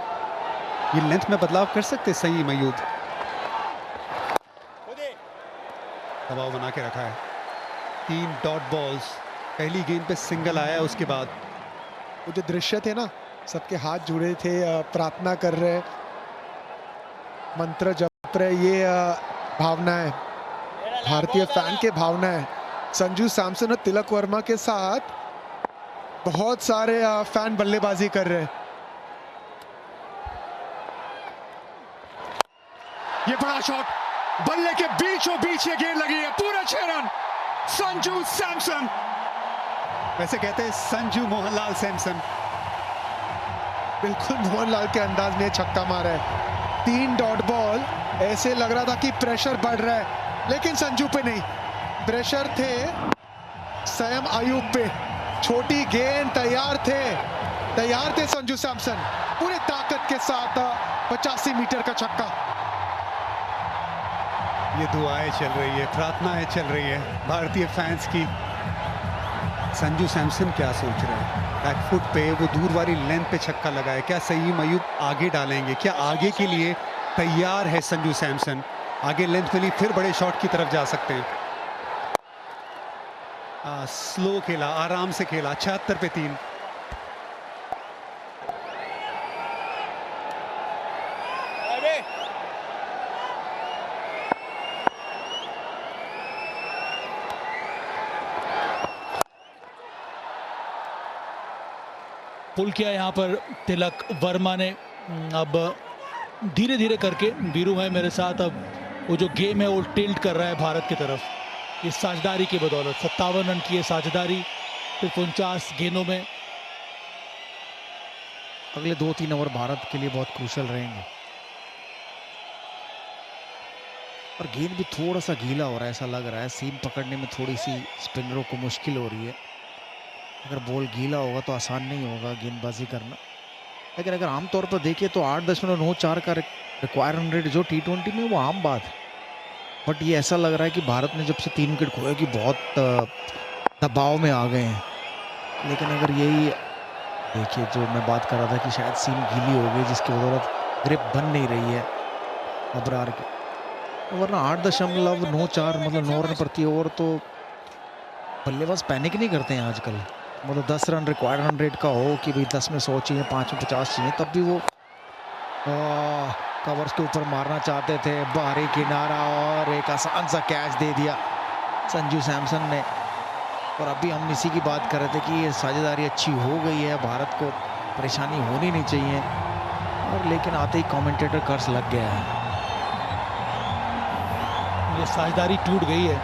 ये लेंथ में बदलाव कर सकते। सही मयूब दबाव बना के रखा है, 3 डॉट बॉल्स, पहली गेंद पे सिंगल आया, उसके बाद वो जो दृश्य थे ना, सबके हाथ जुड़े थे, प्रार्थना कर रहे, मंत्र जप रहे। ये भावना है, भारतीय फैन के भावना है। संजू सैमसन और तिलक वर्मा के साथ बहुत सारे फैन बल्लेबाजी कर रहे हैं। ये बड़ा शॉट, बल्ले के बीचों बीच ये गेंद लगी है, पूरे 6 रन संजू सैमसन। वैसे कहते हैं संजू मोहनलाल सैमसन। बिल्कुल मोहनलाल के अंदाज में छक्का मारा है। 3 डॉट बॉल, ऐसे लग रहा था कि प्रेशर बढ़ रहा है, लेकिन संजू पे नहीं, प्रेशर थे सैम अयूब पे। छोटी गेंद, तैयार थे संजू सैमसन, पूरी ताकत के साथ 85 मीटर का छक्का। ये दुआएं चल रही है, प्रार्थनाएं चल रही है भारतीय फैंस की। संजू सैमसन क्या सोच रहे हैं? बैकफुट पे वो दूर वाली लेंथ पे छक्का लगा है। क्या सईम अयूब आगे डालेंगे? क्या आगे के लिए तैयार है संजू सैमसन? आगे लेंथ मिली, फिर बड़े शॉट की तरफ जा सकते हैं। स्लो खेला, आराम से खेला, 76 पे 3। पुल किया यहाँ पर तिलक वर्मा ने। अब धीरे धीरे करके वीरू है मेरे साथ, अब वो जो गेम है वो टिल्ट कर रहा है भारत की तरफ। इस साझेदारी की बदौलत 57 रन की है साझेदारी, सिर्फ 49 गेंदों में। अगले 2-3 ओवर भारत के लिए बहुत क्रूशल रहेंगे। और गेंद भी थोड़ा सा गीला हो रहा है, ऐसा लग रहा है। सीम पकड़ने में थोड़ी सी स्पिनरों को मुश्किल हो रही है। अगर बॉल गीला होगा तो आसान नहीं होगा गेंदबाजी करना। लेकिन अगर आमतौर पर देखें तो 8.94 का रिक्वायर रन रेट जो T20 में वो आम बात है। बट ये ऐसा लग रहा है कि भारत ने जब से 3 विकेट खोए कि बहुत दबाव में आ गए हैं। लेकिन अगर यही देखिए, जो मैं बात कर रहा था कि शायद सीम गीली हो गई जिसकी बदौलत ग्रिप बन नहीं रही है अबरार की, वरना 8.94 मतलब 9 रन प्रति ओवर तो बल्लेबाज पैनिक नहीं करते हैं आजकल। मतलब 10 रन रिक्वायर्ड रन रेट का हो कि भाई 10 में 100 चाहिए, 5 में 50 चाहिए, तब भी वो कवर्स के ऊपर मारना चाहते थे। बाहरी किनारा और एक आसान सा कैच दे दिया संजू सैमसन ने। और अभी हम इसी की बात कर रहे थे कि ये साझेदारी अच्छी हो गई है, भारत को परेशानी होनी नहीं चाहिए। और लेकिन आते ही कमेंटेटर कर्स लग गया है। ये साझेदारी टूट गई है।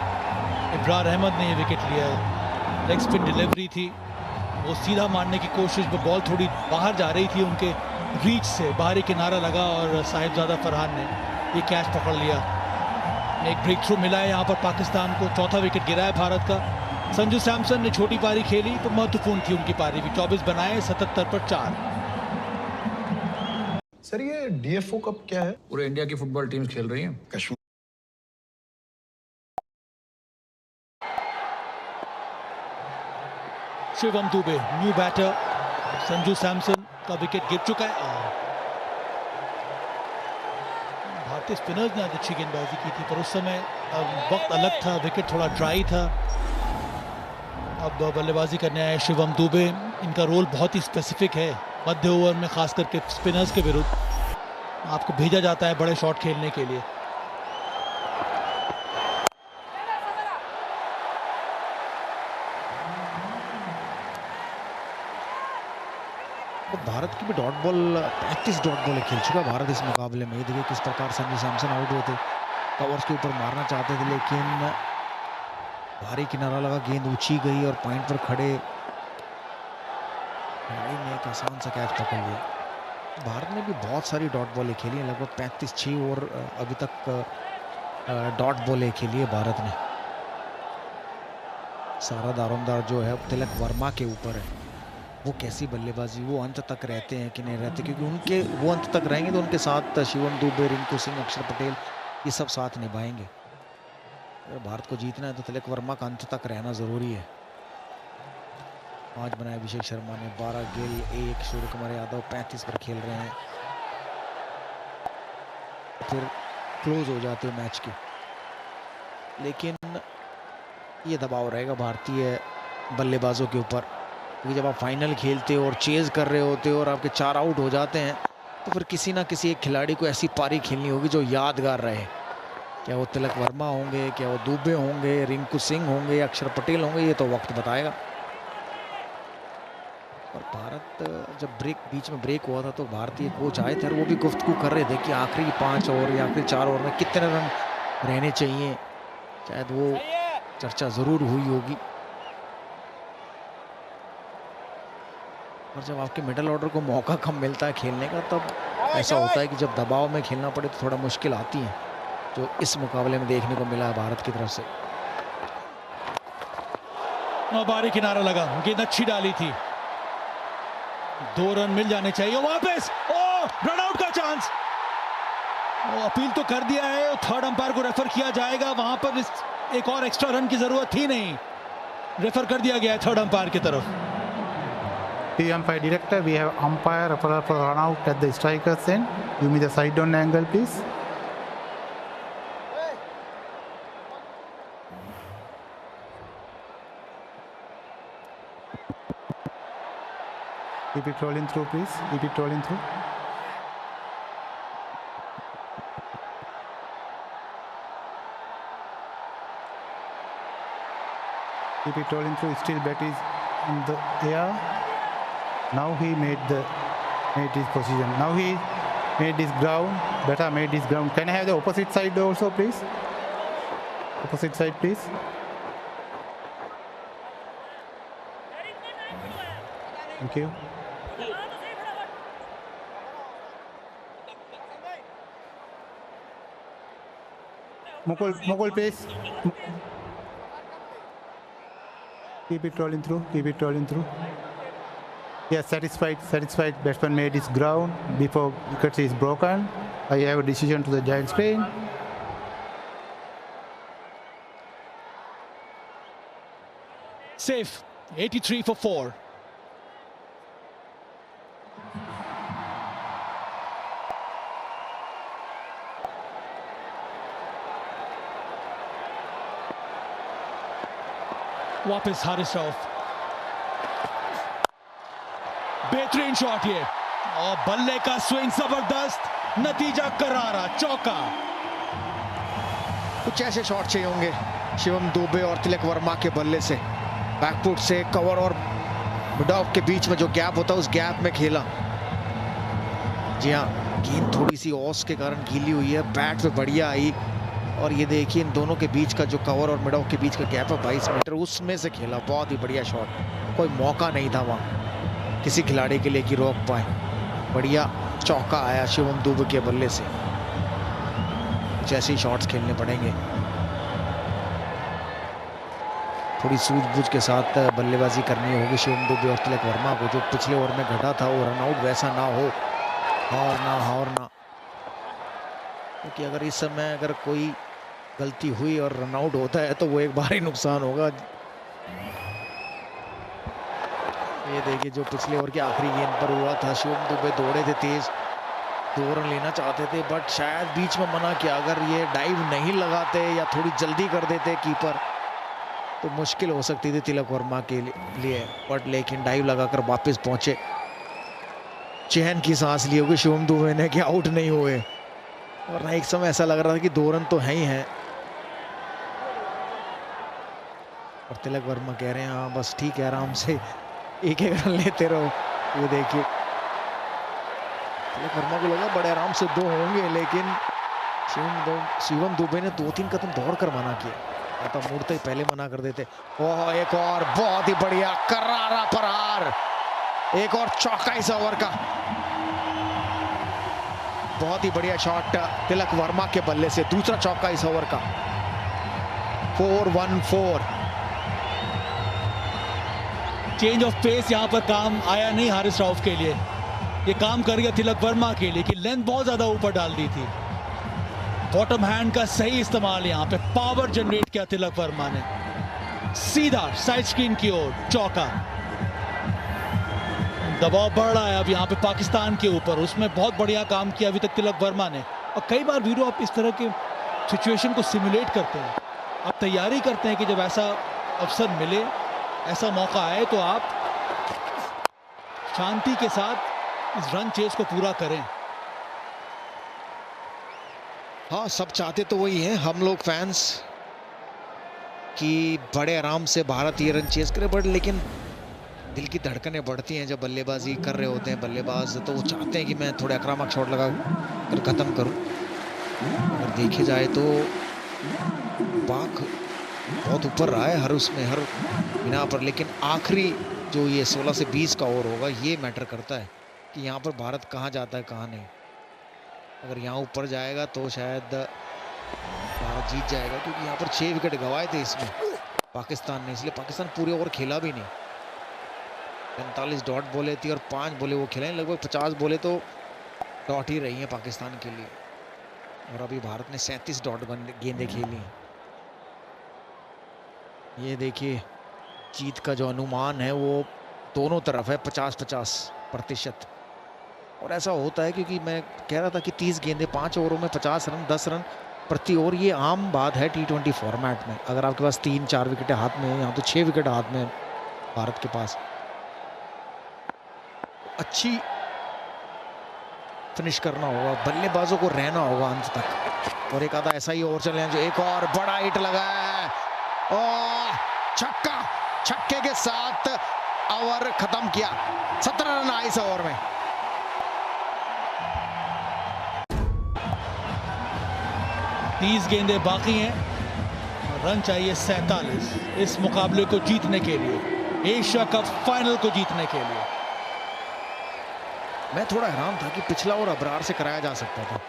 इब्रार अहमद ने ये विकेट लिया है। लेग स्पिन डिलीवरी थी, वो सीधा मारने की कोशिश में बॉल थोड़ी बाहर जा रही थी उनके रीच से, बाहरी किनारा लगा और साहिबजादा फरहान ने ये कैच पकड़ लिया। एक ब्रेक थ्रू मिला है यहाँ पर पाकिस्तान को। चौथा विकेट गिरा है भारत का। संजू सैमसन ने छोटी पारी खेली तो महत्वपूर्ण थी उनकी पारी भी। 24 बनाए, 77 पर 4। सर ये DFO कप क्या है? पूरे इंडिया की फुटबॉल टीम्स खेल रही हैं। Kashmir Shivam Dube new batter. संजू सैमसन का विकेट गिर चुका है। भारतीय स्पिनर्स ने आज अच्छी गेंदबाजी की थी, पर उस समय वक्त अलग था, विकेट थोड़ा ड्राई था। अब बल्लेबाजी करने आए शिवम दुबे। इनका रोल बहुत ही स्पेसिफिक है मध्य ओवर में, खास करके स्पिनर्स के विरुद्ध आपको भेजा जाता है बड़े शॉट खेलने के लिए। तो भारत की भी डॉट बॉल 35 डॉट बॉल खेल चुका भारत इस मुकाबले में। ये देखिए किस प्रकार संजू सैमसन आउट हुए थे, कवर्स के ऊपर मारना चाहते थे लेकिन भारी किनारा लगा, गेंद ऊंची गई और पॉइंट पर खड़े खिलाड़ी ने एक आसान सा कैच पकड़ लिया। भारत ने भी बहुत सारी डॉट बॉलें खेली हैं, लगभग 35-6 और अभी तक डॉट बॉलें खेली है भारत ने। सारा दारोमदार जो है तिलक वर्मा के ऊपर है, वो कैसी बल्लेबाजी, वो अंत तक रहते हैं कि नहीं रहते, क्योंकि उनके वो अंत तक रहेंगे तो उनके साथ शिवम दुबे, रिंकू सिंह, अक्षर पटेल ये सब साथ निभाएंगे। अगर भारत को जीतना है तो तिलक वर्मा का अंत तक रहना ज़रूरी है। 5 बनाए अभिषेक शर्मा ने, 12 गिल, 1 सूर्य कुमार यादव 35 पर खेल रहे हैं। फिर क्लोज हो जाते हैं मैच के, लेकिन ये दबाव रहेगा भारतीय बल्लेबाजों के ऊपर। क्योंकि जब आप फाइनल खेलते हो और चेज कर रहे होते हो और आपके 4 आउट हो जाते हैं तो फिर किसी ना किसी एक खिलाड़ी को ऐसी पारी खेलनी होगी जो यादगार रहे। क्या वो तिलक वर्मा होंगे, क्या वो दुबे होंगे, रिंकू सिंह होंगे, अक्षर पटेल होंगे, ये तो वक्त बताएगा। और भारत जब बीच में ब्रेक हुआ था तो भारतीय कोच आए थे और वो भी गुफ्तगू कर रहे थे कि आखिरी 5 ओवर या आखिरी 4 ओवर में कितने रन रहने चाहिए। शायद वो चर्चा ज़रूर हुई होगी। और जब आपके मिडिल ऑर्डर को मौका कम मिलता है खेलने का तब ऐसा होता है कि जब दबाव में खेलना पड़े तो थोड़ा मुश्किल आती है, जो इस मुकाबले में देखने को मिला है भारत की तरफ से। बारी किनारा लगा, गेंद अच्छी डाली थी, 2 रन मिल जाने चाहिए। वापस रन आउट का चांस, अपील तो कर दिया है, थर्ड अंपायर को रेफर किया जाएगा। वहां पर एक और एक्स्ट्रा रन की जरूरत थी नहीं, रेफर कर दिया गया है थर्ड अंपायर की तरफ। The umpire director, we have umpire referral for run out at the striker's end. Give me the side down angle, please. Keep it rolling through, please. Keep it rolling through. Keep it rolling through. Still bat is in the air. Now he made his position. Now he made his ground. Better made his ground. Can I have the opposite side also, please? Opposite side, please. Thank you. Mukul, please. Keep it rolling through. Keep it rolling through. Yes, satisfied. Batsman made his ground before wicket is broken. I have a decision to the giant screen. Safe, 83 for 4. वापस हारिस रऊफ, बेहतरीन shot ये, और बल्ले का swing जबरदस्त, नतीजा करारा, चौका। कुछ ऐसे शॉट चाहिए होंगे शिवम दुबे और तिलक वर्मा के बल्ले से, बैकफुट से कवर और मिड ऑफ के बीच में जो गैप होता है उस गैप में खेला। जी हाँ, गेंद थोड़ी सी ऑस के कारण गीली हुई है, बैट पे बढ़िया आई, और ये देखिए इन दोनों के बीच का जो कवर और मिड ऑफ के बीच का गैप है 22 मीटर, उसमें से खेला। बहुत ही बढ़िया शॉट, कोई मौका नहीं था वहाँ किसी खिलाड़ी के लिए कि रोक पाए। बढ़िया चौका आया शिवम दुबे के बल्ले से। जैसे ही शॉट्स खेलने पड़ेंगे, थोड़ी सूझबूझ के साथ बल्लेबाजी करनी होगी शिवम दुबे और तिलक वर्मा को। जो पिछले ओवर में घटा था वो रनआउट वैसा ना हो, और ना, क्योंकि अगर इस समय अगर कोई गलती हुई और रनआउट होता है तो वो एक भारी नुकसान होगा। ये देखिए जो पिछले ओवर के आखिरी गेंद पर हुआ था, शिवम दुबे दौड़े थे तेज, 2 रन लेना चाहते थे, बट शायद बीच में मना किया। अगर ये डाइव नहीं लगाते या थोड़ी जल्दी कर देते कीपर तो मुश्किल हो सकती थी तिलक वर्मा के लिए, बट लेकिन डाइव लगाकर वापस पहुंचे। चैन की सांस ली होगी शिवम दुबे ने कि आउट नहीं हुए, वरना एक समय ऐसा लग रहा था कि 2 रन तो है ही हैं। और तिलक वर्मा कह रहे हैं हाँ बस ठीक है, आराम से एक रन लेते रहो। ये देखिए तिलक वर्मा को लगा बड़े आराम से 2 होंगे, लेकिन शिवम दुबे ने 2-3 कदम दौड़कर मना किया, तो मुड़ते ही पहले मना कर देते। ओह, एक और बहुत ही बढ़िया करारा प्रहार, एक और चौका इस ओवर का। बहुत ही बढ़िया शॉट तिलक वर्मा के बल्ले से, दूसरा चौका इस ओवर का। 4-1-4। चेंज ऑफ पेस यहां पर काम आया नहीं हारिस रऊफ के लिए, ये काम कर गया तिलक वर्मा के लिए कि लेंथ बहुत ज्यादा ऊपर डाल दी थी। बॉटम हैंड का सही इस्तेमाल, यहां पे पावर जनरेट किया तिलक वर्मा ने, सीधा साइड स्क्रीन की ओर चौका। दबाव बढ़ रहा है अब यहाँ पे पाकिस्तान के ऊपर, उसमें बहुत बढ़िया काम किया अभी तक तिलक वर्मा ने। और कई बार वीरो आप इस तरह के सिचुएशन को सिमुलेट करते हैं, आप तैयारी करते हैं कि जब ऐसा अवसर मिले, ऐसा मौका आए तो आप शांति के साथ इस रन चेस को पूरा करें। हाँ, सब चाहते तो वही हैं, हम लोग फैंस, कि बड़े आराम से भारत ये रन चेस करे, बट लेकिन दिल की धड़कनें बढ़ती हैं जब बल्लेबाजी कर रहे होते हैं बल्लेबाज, तो वो चाहते हैं कि मैं थोड़े आक्रामक शॉट लगा कर ख़त्म करूं। अगर देखे जाए तो पाक बहुत ऊपर रहा है हर उसमें, हर बिना पर, लेकिन आखिरी जो ये 16 से 20 का ओवर होगा ये मैटर करता है कि यहाँ पर भारत कहाँ जाता है कहाँ नहीं। अगर यहाँ ऊपर जाएगा तो शायद भारत जीत जाएगा, क्योंकि यहाँ पर 6 विकेट गंवाए थे इसमें पाकिस्तान ने, इसलिए पाकिस्तान पूरे ओवर खेला भी नहीं। 45 डॉट बोले थी और 5 बोले वो खेले, लगभग 50 बोले तो डॉट ही रही हैं पाकिस्तान के लिए, और अभी भारत ने 37 डॉट गेंदें खेली हैं। ये देखिए जीत का जो अनुमान है वो दोनों तरफ है 50-50%, और ऐसा होता है क्योंकि मैं कह रहा था कि 30 गेंदें 5 ओवरों में 50 रन 10 रन प्रति ओवर, ये आम बात है T20 फॉर्मेट में। अगर आपके पास 3-4 विकेट हाथ में है, यहाँ तो 6 विकेट हाथ में भारत के पास, अच्छी फिनिश करना होगा, बल्लेबाजों को रहना होगा अंत तक, और एक आधा ऐसा ही ओवर चले जो एक और बड़ा हिट लगा है और छक्का, छक्के के साथ ओवर खत्म किया। 17 रन आए इस ओवर में। तीस गेंदें बाकी हैं, रन चाहिए 47 इस मुकाबले को जीतने के लिए, एशिया कप फाइनल को जीतने के लिए। मैं थोड़ा हैरान था कि पिछला ओवर अबरार से कराया जा सकता था।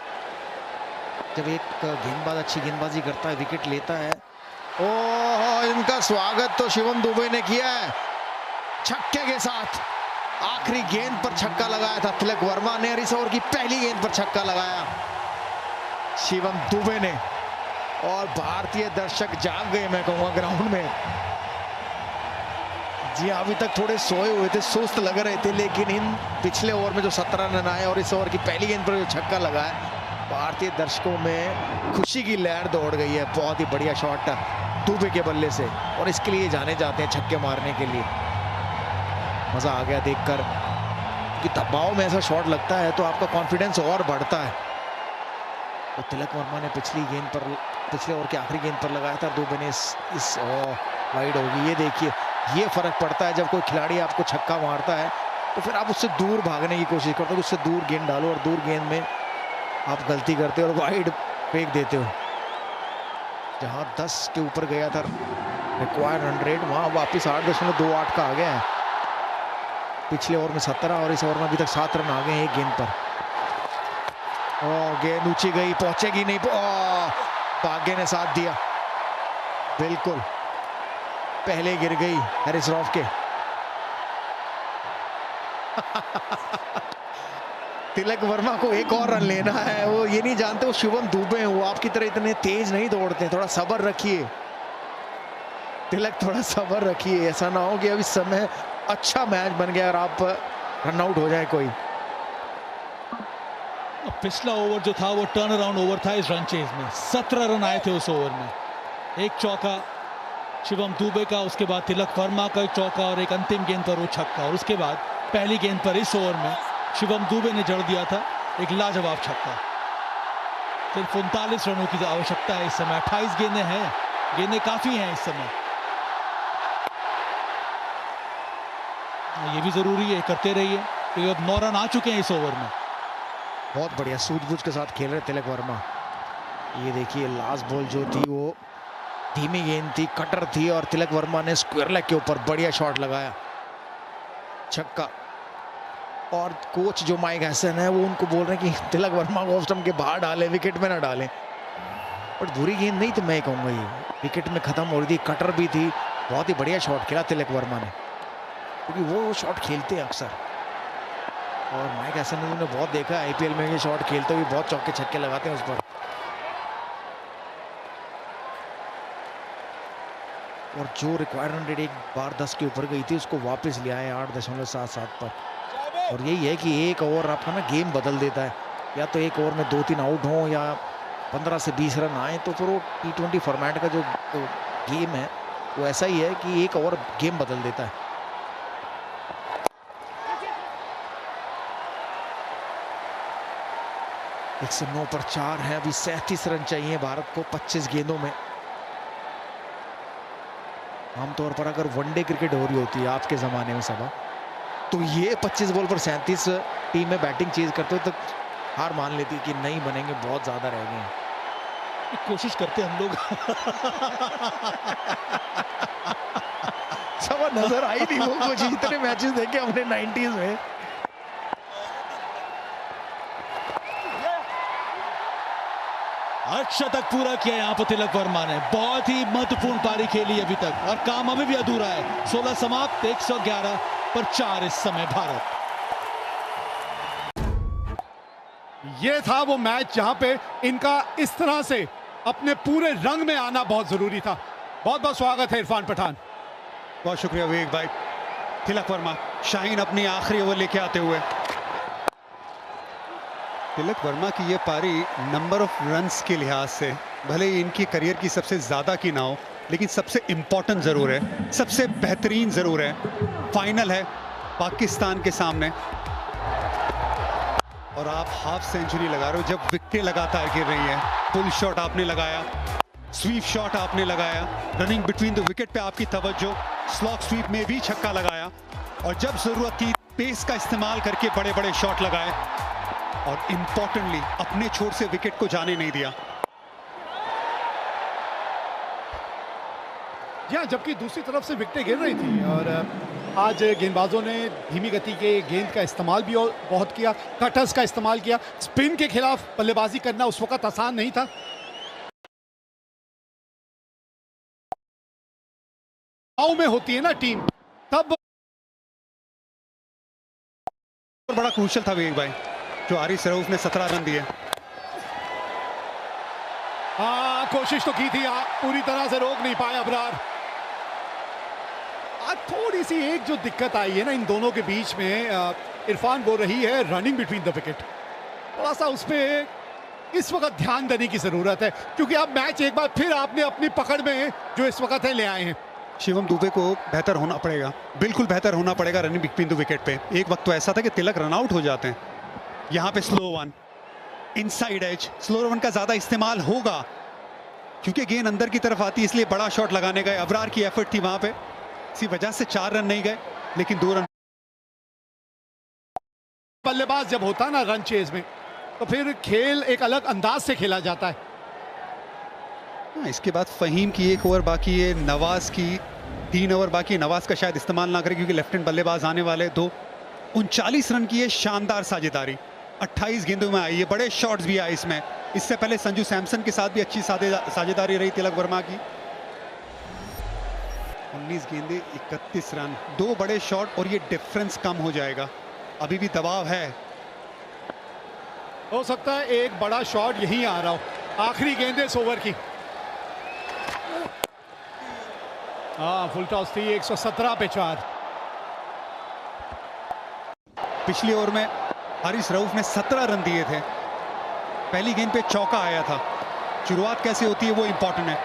जब एक गेंदबाज अच्छी गेंदबाजी करता है, विकेट लेता है। ओह, इनका स्वागत तो शिवम दुबे ने किया है छक्के के साथ। आखिरी गेंद पर छक्का लगाया था तिलक वर्मा ने, और इस ओवर की पहली गेंद पर छक्का लगाया शिवम दुबे ने, और भारतीय दर्शक जाग गए मैं कहूँगा ग्राउंड में। जी अभी तक थोड़े सोए हुए थे, सुस्त लग रहे थे, लेकिन इन पिछले ओवर में जो 17 रन आए और इस ओवर की पहली गेंद पर जो छक्का लगा है, भारतीय दर्शकों में खुशी की लहर दौड़ गई है। बहुत ही बढ़िया शॉट दुबे के बल्ले से, और इसके लिए जाने जाते हैं छक्के मारने के लिए। मजा आ गया देखकर, क्योंकि दबाव में ऐसा शॉट लगता है तो आपका कॉन्फिडेंस और बढ़ता है। तो तिलक वर्मा ने पिछले ओवर के आखिरी गेंद पर लगाया था, दुबे ने इस वाइड होगी। ये देखिए, ये फर्क पड़ता है जब कोई खिलाड़ी आपको छक्का मारता है तो फिर आप उससे दूर भागने की कोशिश करते हो, उससे दूर गेंद डालो, और दूर गेंद में आप गलती करते हो और वाइड फेंक देते हो। जहां 10 के ऊपर गया था रिक्वायर्ड रन रेट, वहां वापिस 8.28 का आ गया है। पिछले ओवर में 17 और इस ओवर में अभी तक 7 रन आ गए हैं एक गेंद पर। गेंद ऊंची गई, पहुंचेगी नहीं, भाग्य ने साथ दिया, बिल्कुल पहले गिर गई हैरिस रॉफ के। तिलक वर्मा को एक और रन लेना है, वो ये नहीं जानते वो शिवम दुबे हैं, वो आपकी तरह इतने तेज नहीं दौड़ते। थोड़ा सब्र रखिए तिलक, थोड़ा सब्र रखिए, ऐसा ना हो कि अभी समय अच्छा मैच बन गया और आप रन आउट हो जाए कोई। पिछला ओवर जो था वो टर्न अराउंड ओवर था इस रन चेज में। 17 रन आए थे उस ओवर में, एक चौका शिवम दुबे का, उसके बाद तिलक वर्मा का एक चौका और एक अंतिम गेंद पर वो छक्का, और उसके बाद पहली गेंद पर इस ओवर में शिवम दुबे ने जड़ दिया था एक लाजवाब छक्का। सिर्फ 39 रनों की आवश्यकता है इस समय, 28 गेंदें हैं, गेंदें काफी हैं इस समय। ये भी जरूरी है, करते रहिए, क्योंकि अब 9 रन आ चुके हैं इस ओवर में। बहुत बढ़िया सूझबूझ के साथ खेल रहे तिलक वर्मा। ये देखिए लास्ट बॉल जो थी वो धीमी गेंद थी, कटर थी, और तिलक वर्मा ने स्क्वायर लेग के ऊपर बढ़िया शॉट लगाया, छक्का। और कोच जो माइक हैसन है वो उनको बोल रहे हैं कि तिलक वर्मा को ऑफ स्टंप के बाहर डालें, विकेट में ना डालें। बट बुरी गेंद नहीं तो मैं कहूँगा ये विकेट में खत्म हो रही थी, कटर भी थी। बहुत ही बढ़िया शॉट खेला तिलक वर्मा ने, क्योंकि वो शॉट खेलते हैं अक्सर, और माइक हैसन ने उन्होंने बहुत देखा आईपीएल में, ये शॉट खेलते हुए बहुत चौके छक्के लगाते हैं उस पर। और जो रिक्वायर्ड रन रेट एक बार 10 के ऊपर गई थी उसको वापस ले आए 8.77 पर। और यही है कि एक ओवर आपका ना गेम बदल देता है, या तो एक ओवर में 2-3 आउट हों या 15 से 20 रन आए, तो फिर वो T20 फॉर्मेट का जो गेम है वो ऐसा ही है कि एक ओवर गेम बदल देता है। 109 पर 4 है, अभी 37 रन चाहिए भारत को 25 गेंदों में। आमतौर पर अगर वनडे क्रिकेट हो रही होती है आपके ज़माने में सभा, तो ये 25 बॉल पर 37 टीम में बैटिंग चेज करते हो तो हार मान लेती कि नहीं बनेंगे, बहुत ज़्यादा रह गए हैं। कोशिश करते हम लोग। सभा नजर आई नहीं वो कुछ, इतने मैचेस देखे हमने 90s में। शतक पूरा किया यहाँ पर तिलक वर्मा ने, बहुत ही महत्वपूर्ण पारी खेली अभी तक और काम अभी भी अधूरा है। 16 समाप्त, 111 पर 4 इस समय भारत। ये था वो मैच जहां पे इनका इस तरह से अपने पूरे रंग में आना बहुत जरूरी था। बहुत बहुत स्वागत है इरफान पठान। बहुत शुक्रिया विवेक भाई। तिलक वर्मा, शाहीन अपनी आखिरी ओवर लेके आते हुए। तिलक वर्मा की ये पारी नंबर ऑफ रन्स के लिहाज से भले ही इनकी करियर की सबसे ज़्यादा की ना हो, लेकिन सबसे इम्पोर्टेंट ज़रूर है, सबसे बेहतरीन ज़रूर है। फाइनल है पाकिस्तान के सामने और आप हाफ सेंचुरी लगा रहे हो जब विकेटें लगातार गिर रही हैं। पुल शॉट आपने लगाया, स्वीप शॉट आपने लगाया, रनिंग बिटवीन द विकेट पे आपकी तवज्जो, स्लॉग स्वीप में भी छक्का लगाया और जब ज़रूरत थी पेस का इस्तेमाल करके बड़े बड़े शॉट लगाए और इंपॉर्टेंटली अपने छोर से विकेट को जाने नहीं दिया। या जबकि दूसरी तरफ से विकेटें गिर रही थी और आज गेंदबाजों ने धीमी गति के गेंद का इस्तेमाल भी बहुत किया, कटर्स का इस्तेमाल किया। स्पिन के खिलाफ बल्लेबाजी करना उस वक्त आसान नहीं था। में होती है ना टीम, तब बड़ा क्रूशल था विवेक भाई जो हारिस रऊफ ने 17 रन दिए। हाँ, कोशिश तो की थी, पूरी तरह से रोक नहीं पाए अबरार। आज थोड़ी सी एक जो दिक्कत आई है ना इन दोनों के बीच में इरफान, वो रही है रनिंग बिटवीन द विकेट। थोड़ा सा उस पर इस वक्त ध्यान देने की जरूरत है, क्योंकि अब मैच एक बार फिर आपने अपनी पकड़ में जो इस वक्त है ले आए हैं। शिवम दुबे को बेहतर होना पड़ेगा, बिल्कुल बेहतर होना पड़ेगा रनिंग बिटवीन द विकेट पे। एक वक्त तो ऐसा था कि तिलक रन आउट हो जाते हैं। यहाँ पे slow one, inside edge, slow one का ज्यादा इस्तेमाल होगा क्योंकि गेंद अंदर की तरफ आती है, इसलिए बड़ा शॉट लगाने गए। अबरार की एफर्ट थी वहां पे, इसी वजह से 4 रन नहीं गए, लेकिन 2 रन। बल्लेबाज जब होता है ना रन चेज में, तो फिर खेल एक अलग अंदाज से खेला जाता है। इसके बाद फहीम की 1 ओवर बाकी है, नवाज की 3 ओवर बाकी है। नवाज का शायद इस्तेमाल ना करें क्योंकि लेफ्ट हैंड बल्लेबाज आने वाले। 39 रन की है शानदार साझेदारी, 28 गेंदों में आई है, बड़े शॉट्स भी आए इसमें। इससे पहले संजू सैमसन के साथ भी अच्छी साझेदारी रही तिलक वर्मा की। 19 गेंदे 31 रन, 2 बड़े शॉट और ये डिफरेंस कम हो जाएगा। अभी भी दबाव है, हो सकता है एक बड़ा शॉट यहीं आ रहा हो। आखिरी गेंद इस ओवर की। हाँ, फुल टॉस थी 117 पे 4। पिछली ओवर में हारिस रऊफ ने 17 रन दिए थे, पहली गेंद पे चौका आया था। शुरुआत कैसे होती है वो इंपॉर्टेंट है।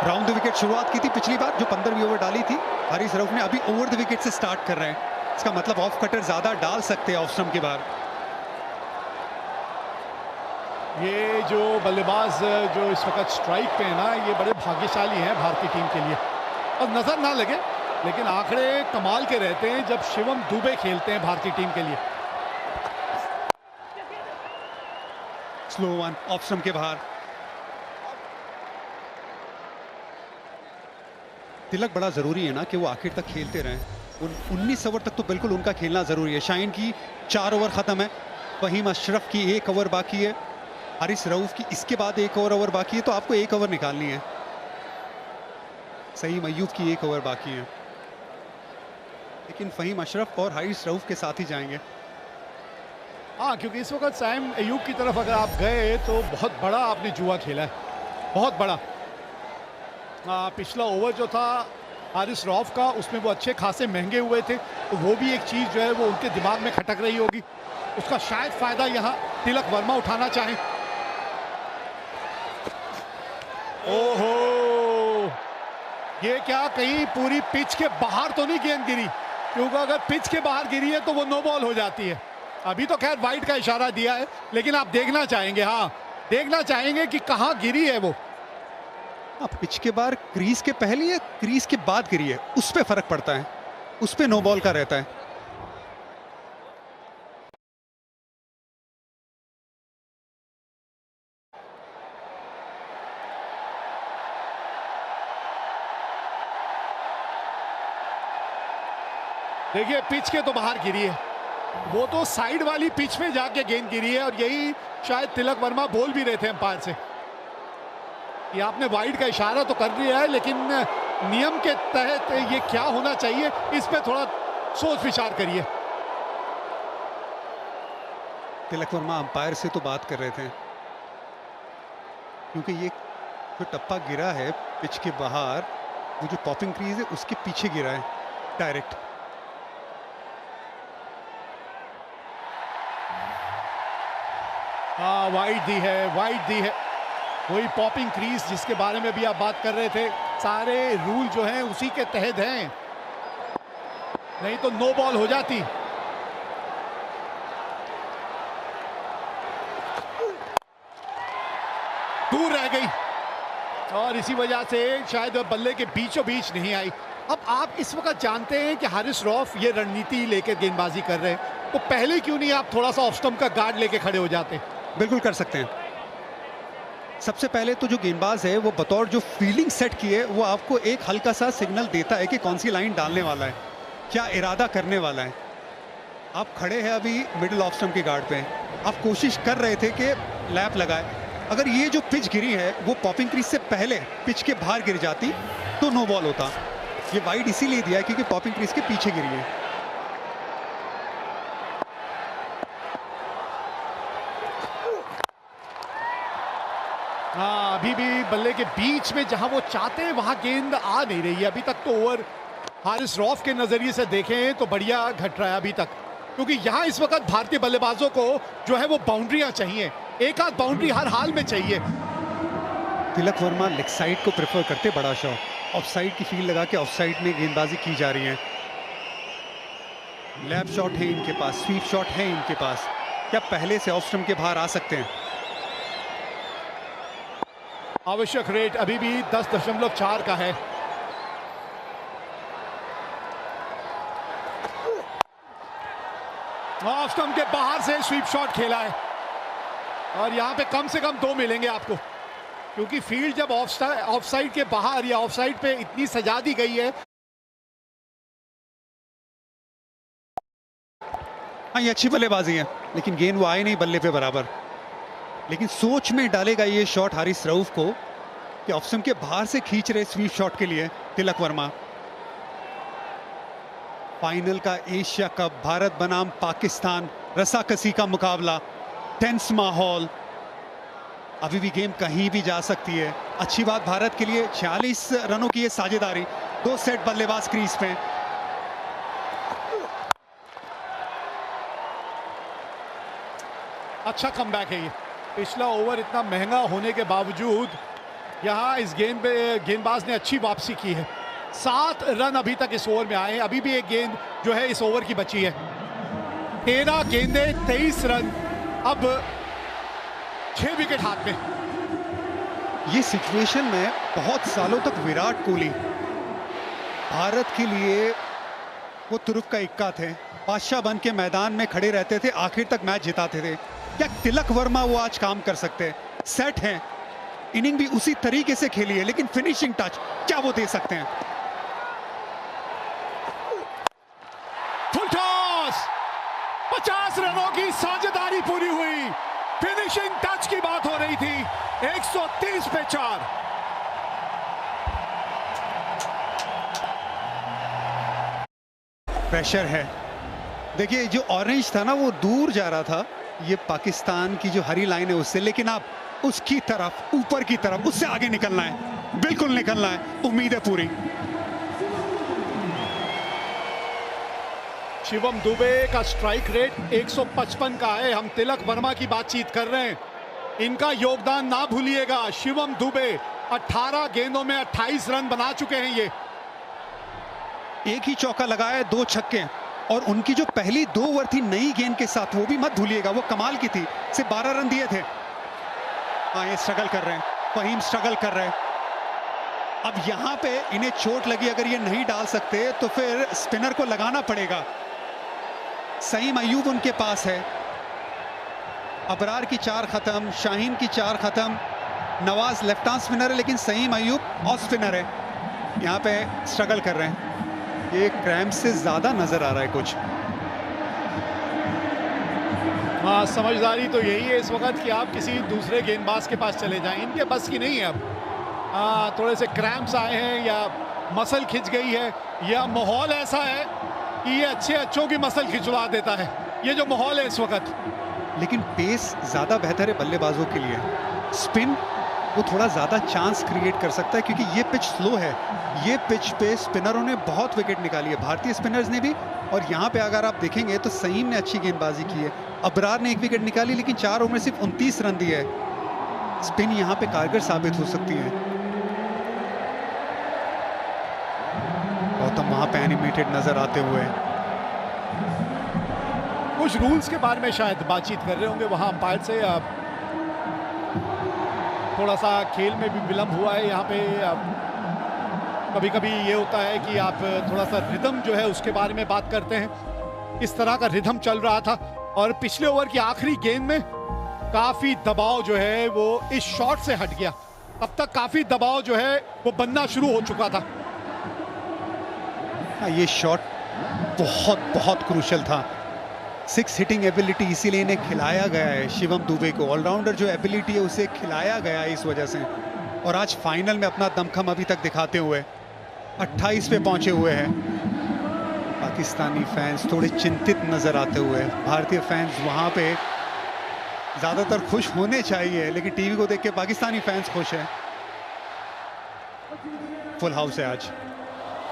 राउंड द विकेट शुरुआत की थी पिछली बार जो 15वीं ओवर डाली थी हारिस रऊफ ने। अभी ओवर द विकेट से स्टार्ट कर रहे हैं, इसका मतलब ऑफ कटर ज्यादा डाल सकते हैं ऑफ स्टंप के बाहर। ये जो बल्लेबाज जो इस वक्त स्ट्राइक पे है ना, ये बड़े भाग्यशाली हैं भारतीय टीम के लिए। और नजर ना लगे लेकिन आंकड़े कमाल के रहते हैं जब शिवम दुबे खेलते हैं भारतीय टीम के लिए। स्लो वन ऑफ स्टंप के बाहर। तिलक बड़ा जरूरी है ना कि वो आखिर तक खेलते रहें। 19 ओवर तक तो बिल्कुल उनका खेलना जरूरी है। शाहीन की 4 ओवर खत्म है, फहीम अशरफ की 1 ओवर बाकी है, हारिस रऊफ की इसके बाद 1 ओवर बाकी है, तो आपको 1 ओवर निकालनी है। सईम अय्यूब की 1 ओवर बाकी है, लेकिन फहीम अशरफ और हारिस रऊफ के साथ ही जाएंगे। हाँ, क्योंकि इस वक्त सईम अय्यूब की तरफ अगर आप गए तो बहुत बड़ा आपने जुआ खेला है, बहुत बड़ा। पिछला ओवर जो था हारिस रऊफ का, उसमें वो अच्छे खासे महंगे हुए थे, तो वो भी एक चीज़ जो है वो उनके दिमाग में खटक रही होगी। उसका शायद फायदा यहाँ तिलक वर्मा उठाना चाहें। ओहो, ये क्या कहीं पूरी पिच के बाहर तो नहीं गेंद गिरी? क्योंकि अगर पिच के बाहर गिरी है तो वो नो बॉल हो जाती है। अभी तो खैर वाइड का इशारा दिया है, लेकिन आप देखना चाहेंगे, हाँ देखना चाहेंगे कि कहां गिरी है वो। अब पिच के बाहर क्रीज के पहले या क्रीज के बाद गिरी है, उस पे फर्क पड़ता है, उस पे नो बॉल का रहता है। देखिए पिच के तो बाहर गिरी है, वो तो साइड वाली पिच में जाके गेंद गिरी है, और यही शायद तिलक वर्मा बोल भी रहे थे अंपायर से कि आपने वाइड का इशारा तो कर दिया है, लेकिन नियम के तहत ये क्या होना चाहिए, इस पे थोड़ा सोच विचार करिए। तिलक वर्मा अंपायर से तो बात कर रहे थे, क्योंकि ये जो टप्पा गिरा है पिच के बाहर, वो जो पॉपिंग क्रीज है उसके पीछे गिरा है डायरेक्ट। हाँ वाइड दी है, वाइड दी है, वही पॉपिंग क्रीज जिसके बारे में भी आप बात कर रहे थे। सारे रूल जो हैं उसी के तहत हैं, नहीं तो नो बॉल हो जाती। दूर रह गई और इसी वजह से शायद बल्ले के बीचों बीच नहीं आई। अब आप इस वक्त जानते हैं कि हारिस रऊफ ये रणनीति लेकर गेंदबाजी कर रहे हैं, तो पहले क्यों नहीं आप थोड़ा सा ऑफ स्टंप का गार्ड लेके खड़े हो जाते? बिल्कुल कर सकते हैं। सबसे पहले तो जो गेंदबाज है वो बतौर जो फील्डिंग सेट की है, वो आपको एक हल्का सा सिग्नल देता है कि कौन सी लाइन डालने वाला है, क्या इरादा करने वाला है। आप खड़े हैं अभी मिडिल ऑफ स्टंप के गार्ड पे, आप कोशिश कर रहे थे कि लैप लगाए। अगर ये जो पिच गिरी है वो पॉपिंग क्रीज से पहले पिच के बाहर गिर जाती तो नो बॉल होता। ये वाइड इसीलिए दिया है क्योंकि पॉपिंग क्रीज के पीछे गिरी है। हाँ अभी भी बल्ले के बीच में जहां वो चाहते हैं वहां गेंद आ नहीं रही है। अभी तक तो ओवर हारिस रऊफ के नजरिए से देखें तो बढ़िया घट रहा है अभी तक, क्योंकि यहां इस वक्त भारतीय बल्लेबाजों को जो है वो बाउंड्रियां चाहिए, एक आध बाउंड्री हर हाल में चाहिए। तिलक वर्मा लेग साइड को प्रेफर करते, बड़ा शॉट ऑफ साइड की फील्ड लगा के ऑफ साइड में गेंदबाजी की जा रही है। लैप शॉट है इनके पास, स्वीप शॉट है इनके पास, क्या पहले से ऑफ स्टंप के बाहर आ सकते हैं? आवश्यक रेट अभी भी 10.4 का है। ऑफ स्टंप के बाहर से स्वीप शॉट खेला है और यहां पे कम से कम 2 मिलेंगे आपको, क्योंकि फील्ड जब ऑफ साइड के बाहर या ऑफ साइड पे इतनी सजा दी गई है। हाँ ये अच्छी बल्लेबाजी है, लेकिन गेंद वो आए नहीं बल्ले पे बराबर। लेकिन सोच में डालेगा ये शॉट हारिस रऊफ को कि ऑफ स्टंप के बाहर से खींच रहे स्वीप शॉट के लिए तिलक वर्मा। फाइनल का एशिया कप, भारत बनाम पाकिस्तान, रसाकसी का मुकाबला, टेंस माहौल, अभी भी गेम कहीं भी जा सकती है। अच्छी बात भारत के लिए 46 रनों की ये साझेदारी, 2 सेट बल्लेबाज क्रीज पे। अच्छा कमबैक है ये। पिछला ओवर इतना महंगा होने के बावजूद यहां इस गेंद पे गेंदबाज ने अच्छी वापसी की है। 7 रन अभी तक इस ओवर में आए हैं, अभी भी एक गेंद जो है इस ओवर की बची है। 13 गेंदें 23 रन, अब 6 विकेट हाथ में। ये सिचुएशन में बहुत सालों तक विराट कोहली भारत के लिए वो तुरुफ का इक्का थे, बादशाह बन के मैदान में खड़े रहते थे, आखिर तक मैच जिताते थे। क्या तिलक वर्मा वो आज काम कर सकते हैं? सेट हैं, इनिंग भी उसी तरीके से खेली है, लेकिन फिनिशिंग टच क्या वो दे सकते हैं? फुल टॉस, 50 रनों की साझेदारी पूरी हुई। फिनिशिंग टच की बात हो रही थी। 130 पे 4। प्रेशर है। देखिए जो ऑरेंज था ना वो दूर जा रहा था, ये पाकिस्तान की जो हरी लाइन है उससे, लेकिन आप उसकी तरफ, ऊपर की तरफ, उससे आगे निकलना है, बिल्कुल निकलना है। उम्मीद है पूरी। शिवम दुबे का स्ट्राइक रेट 155 का है। हम तिलक वर्मा की बातचीत कर रहे हैं, इनका योगदान ना भूलिएगा। शिवम दुबे 18 गेंदों में 28 रन बना चुके हैं। ये एक ही चौका लगाया, 2 छक्के, और उनकी जो पहली 2 ओवर थी नई गेंद के साथ, वो भी मत भूलिएगा, वो कमाल की थी। सिर्फ 12 रन दिए थे। हाँ, ये स्ट्रगल कर रहे हैं, फहीम स्ट्रगल कर रहे हैं। अब यहाँ पे इन्हें चोट लगी, अगर ये नहीं डाल सकते तो फिर स्पिनर को लगाना पड़ेगा। सईम अयूब उनके पास है। अबरार की 4 खत्म, शाहीन की 4 खत्म, नवाज लेफ्ट आर्म स्पिनर है लेकिन सईम अयूब ऑफ स्पिनर है। यहाँ पे स्ट्रगल कर रहे हैं। ये क्रैम्प से ज्यादा नजर आ रहा है कुछ। हाँ, समझदारी तो यही है इस वक्त कि आप किसी दूसरे गेंदबाज के पास चले जाएं। इनके बस की नहीं है अब। हाँ, थोड़े से क्रैम्प्स आए हैं या मसल खिंच गई है या माहौल ऐसा है कि ये अच्छों की मसल खिंचवा देता है, ये जो माहौल है इस वक्त। लेकिन पेस ज्यादा बेहतर है बल्लेबाजों के लिए। स्पिन वो थोड़ा ज़्यादा चांस क्रिएट कर सकता है क्योंकि ये पिच स्लो है। ये पिच पे स्पिनरों ने बहुत विकेट निकाली है, भारतीय स्पिनर्स ने भी। और यहाँ पे अगर आप देखेंगे तो सईम ने अच्छी गेंदबाजी की है, अबरार ने 1 विकेट निकाली लेकिन 4 ओवर में सिर्फ 29 रन दिए है। स्पिन यहाँ पे कारगर साबित हो सकती है। गौतम वहाँ पे एनिमेटेड नजर आते हुए। कुछ रूल्स के बारे में शायद बातचीत कर रहे होंगे वहाँ अंपायर से। थोड़ा सा खेल में भी विलम्ब हुआ है यहाँ पे। कभी कभी ये होता है कि आप थोड़ा सा रिदम जो है उसके बारे में बात करते हैं। इस तरह का रिदम चल रहा था और पिछले ओवर की आखिरी गेंद में काफी दबाव जो है वो इस शॉट से हट गया। अब तक काफी दबाव जो है वो बनना शुरू हो चुका था। ये शॉट बहुत बहुत क्रूशल था। 6 हिटिंग एबिलिटी इसीलिए इन्हें खिलाया गया है शिवम दुबे को। ऑलराउंडर जो एबिलिटी है उसे खिलाया गया है इस वजह से। और आज फाइनल में अपना दमखम अभी तक दिखाते हुए 28 पे पहुंचे हुए हैं। पाकिस्तानी फैंस थोड़े चिंतित नजर आते हुए। भारतीय फैंस वहां पे ज्यादातर खुश होने चाहिए लेकिन टीवी को देख के पाकिस्तानी फैंस खुश हैं। फुल हाउस है आज,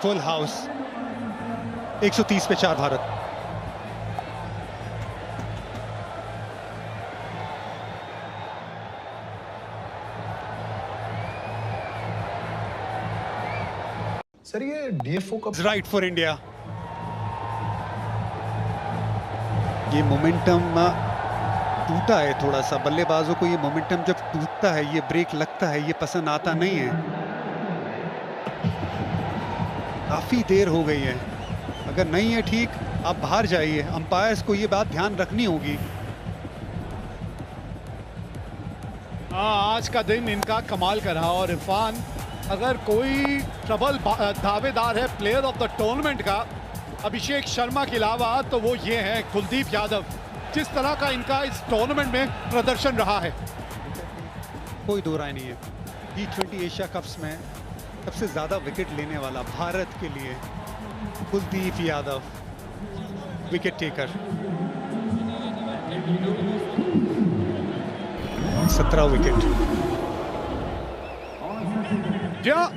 फुल हाउस। 130 पे 4 भारत। सर ये DFO cup right for India. ये मोमेंटम टूटा है थोड़ा सा। बल्लेबाजों को ये मोमेंटम जब टूटता है, ये ब्रेक लगता है, ये पसंद आता नहीं है। काफी देर हो गई है। अगर नहीं है ठीक, आप बाहर जाइए। अंपायर्स को ये बात ध्यान रखनी होगी। आज का दिन इनका कमाल का रहा। और इरफान, अगर कोई ट्रबल दावेदार है प्लेयर ऑफ द टूर्नामेंट का अभिषेक शर्मा के अलावा, तो वो ये है कुलदीप यादव। जिस तरह का इनका इस टूर्नामेंट में प्रदर्शन रहा है, कोई दो राय नहीं है। T20 एशिया कप्स में सबसे ज्यादा विकेट लेने वाला भारत के लिए Kuldeep Yadav, wicket taker. 17 wicket.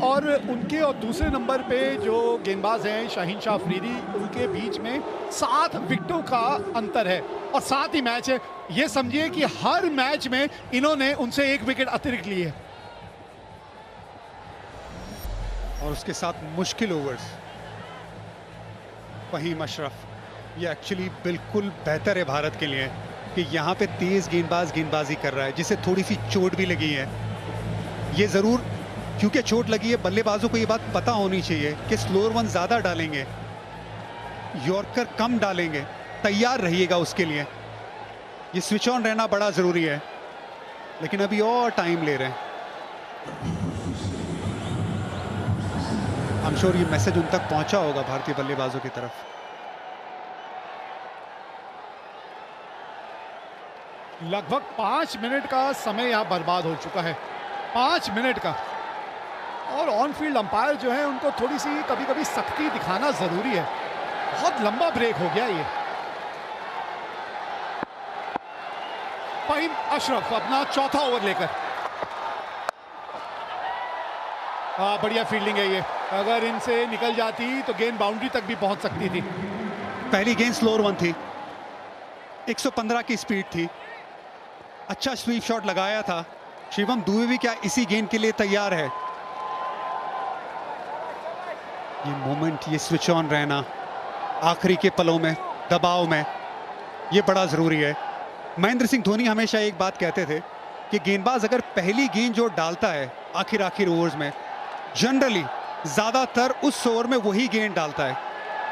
और उनके और दूसरे नंबर पे जो गेंदबाज हैं शाहीन शाह अफरीदी, उनके बीच में 7 विकेटों का अंतर है और 7 ही मैच है। ये समझिए कि हर मैच में इन्होंने उनसे 1 विकेट अतिरिक्त लिए है। और उसके साथ मुश्किल ओवर्स। फहीम अशरफ, ये एक्चुअली बिल्कुल बेहतर है भारत के लिए कि यहाँ पे तेज गेंदबाजी कर रहा है जिसे थोड़ी सी चोट भी लगी है। ये जरूर क्योंकि चोट लगी है, बल्लेबाजों को ये बात पता होनी चाहिए कि स्लोअर वन ज्यादा डालेंगे, यॉर्कर कम डालेंगे। तैयार रहिएगा उसके लिए। ये स्विच ऑन रहना बड़ा जरूरी है, लेकिन अभी और टाइम ले रहे हैं। आई एम श्योर ये मैसेज उन तक पहुंचा होगा भारतीय बल्लेबाजों की तरफ। लगभग 5 मिनट का समय यहाँ बर्बाद हो चुका है। 5 मिनट का। और ऑन फील्ड अंपायर जो है उनको थोड़ी सी कभी कभी सख्ती दिखाना जरूरी है। बहुत लंबा ब्रेक हो गया ये। फहीम अशरफ अपना चौथा ओवर लेकर। बढ़िया फील्डिंग है ये। अगर इनसे निकल जाती तो गेंद बाउंड्री तक भी पहुंच सकती थी। पहली गेंद स्लोअर वन थी, 115 की स्पीड थी। अच्छा स्वीप शॉट लगाया था। शिवम दुबे भी क्या इसी गेंद के लिए तैयार है। ये मोमेंट, ये स्विच ऑन रहना आखिरी के पलों में, दबाव में, ये बड़ा ज़रूरी है। महेंद्र सिंह धोनी हमेशा एक बात कहते थे कि गेंदबाज अगर पहली गेंद जो डालता है आखिर ओवर्स में, जनरली ज़्यादातर उस ओवर में वही गेंद डालता है।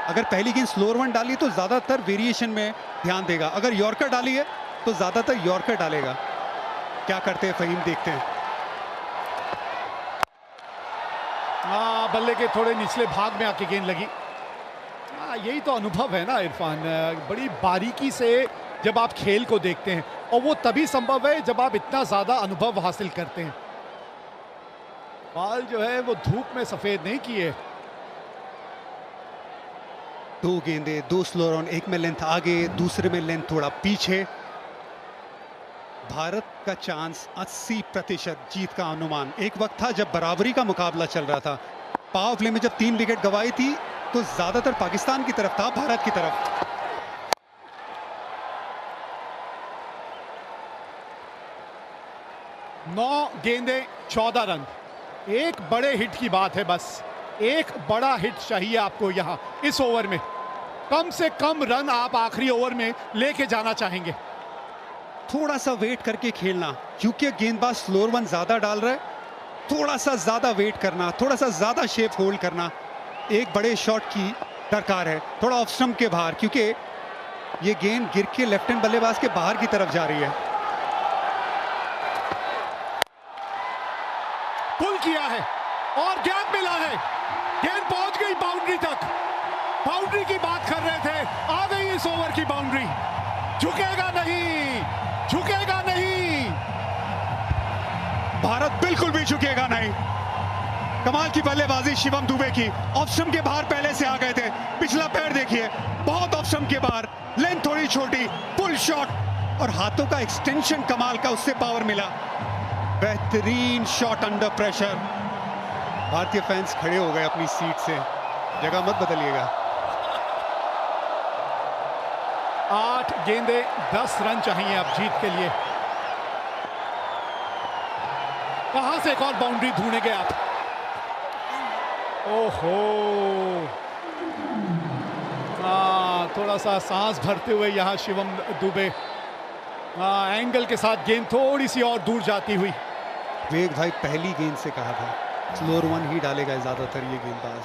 अगर पहली गेंद स्लोअर वन डाली तो ज़्यादातर वेरिएशन में ध्यान देगा, अगर यॉर्कर डाली है तो ज़्यादातर यॉर्कर डालेगा। क्या करते हैं फ़हीम, देखते हैं। हाँ, बल्ले के थोड़े निचले भाग में आके गेंद लगी। हाँ, यही तो अनुभव है ना इरफान, बड़ी बारीकी से जब आप खेल को देखते हैं, और वो तभी संभव है जब आप इतना ज़्यादा अनुभव हासिल करते हैं। बाल जो है वो धूप में सफ़ेद नहीं किए। 2 गेंदे, 2 स्लो रन, एक में लेंथ आगे, दूसरे में लेंथ थोड़ा पीछे। भारत का चांस 80% जीत का अनुमान। एक वक्त था जब बराबरी का मुकाबला चल रहा था, पावर प्ले में जब 3 विकेट गंवाई थी तो ज्यादातर पाकिस्तान की तरफ था, भारत की तरफ। 9 गेंदे 14 रन। एक बड़े हिट की बात है, बस एक बड़ा हिट चाहिए आपको यहाँ इस ओवर में। कम से कम रन आप आखिरी ओवर में लेके जाना चाहेंगे। थोड़ा सा वेट करके खेलना, क्योंकि गेंदबाज स्लोअर वन ज्यादा डाल रहा है, थोड़ा सा ज्यादा वेट करना, थोड़ा सा ज्यादा शेप होल्ड करना। एक बड़े शॉट की दरकार है, थोड़ा ऑफ स्टंप के बाहर, क्योंकि ये गेंद गिर के लेफ्ट हैंड बल्लेबाज के बाहर की तरफ जा रही है। पुल किया है और गैप मिला है, गेंद पहुंच गई बाउंड्री तक। बाउंड्री की बात कर रहे थे, आ गई इस ओवर की बाउंड्री। झुकेगा नहीं, झुकेगा नहीं, भारत बिल्कुल भी झुकेगा नहीं। कमाल की बल्लेबाजी शिवम दुबे की, ऑफ स्टंप के बाहर पहले से आ गए थे। पिछला पैर देखिए, बहुत ऑफ स्टंप के बाहर, लेंथ थोड़ी छोटी, पुल शॉट, और हाथों का एक्सटेंशन कमाल का, उससे पावर मिला। बेहतरीन शॉट अंडर प्रेशर। भारतीय फैंस खड़े हो गए अपनी सीट से, जगह मत बदलिएगा। 8 गेंदे 10 रन चाहिए अब जीत के लिए। कहां से एक और बाउंड्री ढूंढेंगे आप? ओहो, थोड़ा सा सांस भरते हुए यहाँ शिवम दुबे, एंगल के साथ गेंद थोड़ी सी और दूर जाती हुई। वेग भाई पहली गेंद से कहा था स्लोअर वन ही डालेगा ज्यादातर ये गेंदबाज,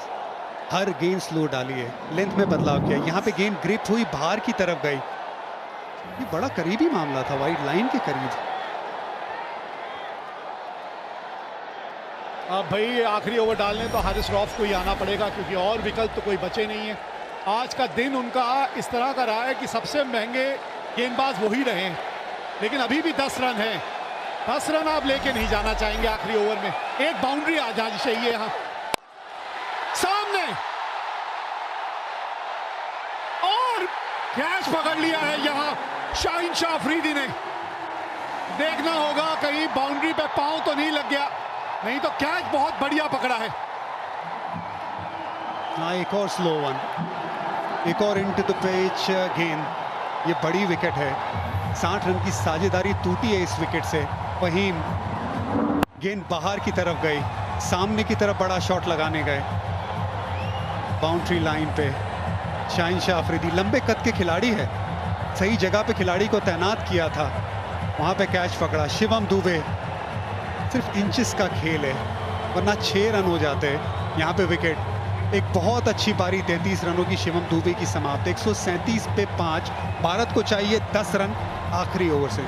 हर गेंद स्लो डाली है, लेंथ में बदलाव किया। यहाँ पे गेंद ग्रिप हुई, बाहर की तरफ गई। ये बड़ा करीबी मामला था, वाइड लाइन के करीब। अब भाई आखिरी ओवर डालने तो हारिस रॉफ को ही आना पड़ेगा, क्योंकि और विकल्प तो कोई बचे नहीं है। आज का दिन उनका इस तरह का रहा है कि सबसे महंगे गेंदबाज वही रहे हैं, लेकिन अभी भी 10 रन है। 10 रन आप लेके नहीं जाना चाहेंगे आखिरी ओवर में। एक बाउंड्री आ जानी चाहिए यहाँ सामने, और कैच पकड़ लिया है यहाँ शाहीन शाह अफरीदी ने। देखना होगा कहीं बाउंड्री पे पांव तो नहीं लग गया, नहीं तो कैच बहुत बढ़िया पकड़ा है। हाँ, एक और स्लो वन, एक और इनटू द पिच गेंद। ये बड़ी विकेट है, 60 रन की साझेदारी टूटी है इस विकेट से। फहीम, गेंद बाहर की तरफ गई, सामने की तरफ बड़ा शॉट लगाने गए, बाउंड्री लाइन पे। शाहीन शाह अफरीदी लंबे कद के खिलाड़ी है, सही जगह पे खिलाड़ी को तैनात किया था, वहां पे कैच पकड़ा। शिवम दुबे, सिर्फ इंचेस का खेल है, वरना 6 रन हो जाते यहाँ पे विकेट। एक बहुत अच्छी पारी 33 रनों की शिवम दुबे की समाप्त। 137 पे 5, भारत को चाहिए 10 रन आखिरी ओवर से।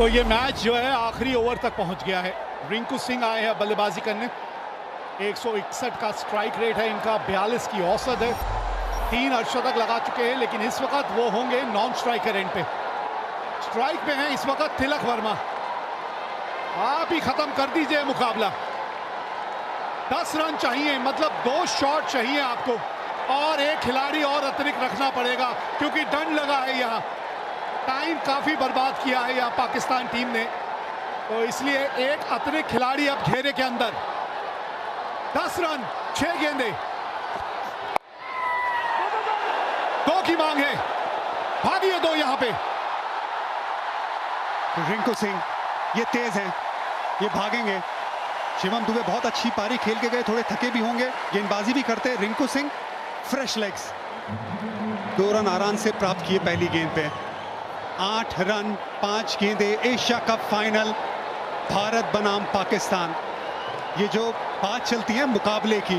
तो ये मैच जो है आखिरी ओवर तक पहुंच गया है। रिंकू सिंह आए हैं बल्लेबाजी करने। 161 का स्ट्राइक रेट है इनका, 42 की औसत है। 3 अर्धशतक लगा चुके हैं, लेकिन इस वक्त वो होंगे नॉन स्ट्राइकर एंड पे। स्ट्राइक पे हैं इस वक्त तिलक वर्मा। आप ही खत्म कर दीजिए मुकाबला। 10 रन चाहिए, मतलब 2 शॉट चाहिए आपको, और एक खिलाड़ी और अतिरिक्त रखना पड़ेगा क्योंकि दंड लगा है यहाँ। टाइम काफी बर्बाद किया है यहाँ पाकिस्तान टीम ने, तो इसलिए एक अतिरिक्त खिलाड़ी अब घेरे के अंदर। 10 रन 6 गेंदे, 2 की मांग है, भागिए 2 यहाँ पे। रिंकू सिंह ये तेज हैं, ये भागेंगे। शिवम दुबे बहुत अच्छी पारी खेल के गए, थोड़े थके भी होंगे, गेंदबाजी भी करते। Rinku Singh fresh legs, 2 run आराम से प्राप्त किए पहली गेंद पे। 8 रन 5 गेंदे, एशिया कप फाइनल, भारत बनाम पाकिस्तान। ये जो बात चलती है मुकाबले की,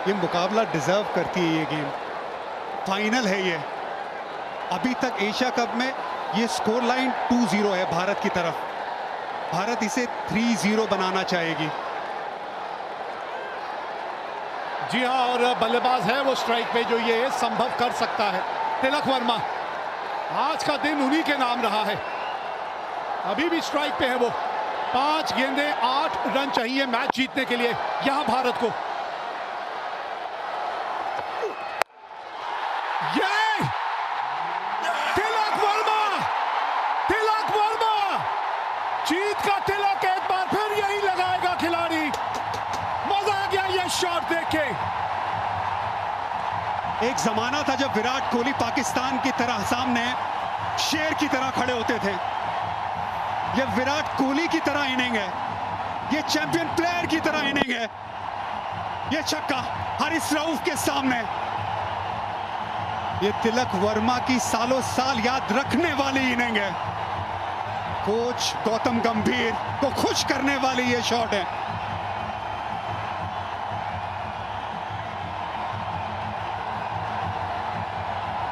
ये मुकाबला डिजर्व करती है ये गेम। फाइनल है ये। अभी तक एशिया कप में ये स्कोर लाइन 2-0 है भारत की तरफ। भारत इसे 3-0 बनाना चाहेगी। जी हाँ, और बल्लेबाज है वो स्ट्राइक पे जो ये संभव कर सकता है। तिलक वर्मा, आज का दिन उन्हीं के नाम रहा है। अभी भी स्ट्राइक पे है वो। 5 गेंदे 8 रन चाहिए मैच जीतने के लिए यहां भारत को। ये तिलक वर्मा, तिलक वर्मा, जीत का तिलक एक बार फिर यही लगाएगा खिलाड़ी। मजा आ गया ये शॉट देख के। एक जमाना था जब विराट कोहली पाकिस्तान की तरह सामने शेर की तरह खड़े होते थे। ये विराट कोहली की तरह इनिंग है, ये चैंपियन प्लेयर की तरह इनिंग है। ये छक्का हारिस रऊफ के सामने। ये तिलक वर्मा की सालों साल याद रखने वाली इनिंग है। कोच गौतम गंभीर को खुश करने वाली ये शॉट है।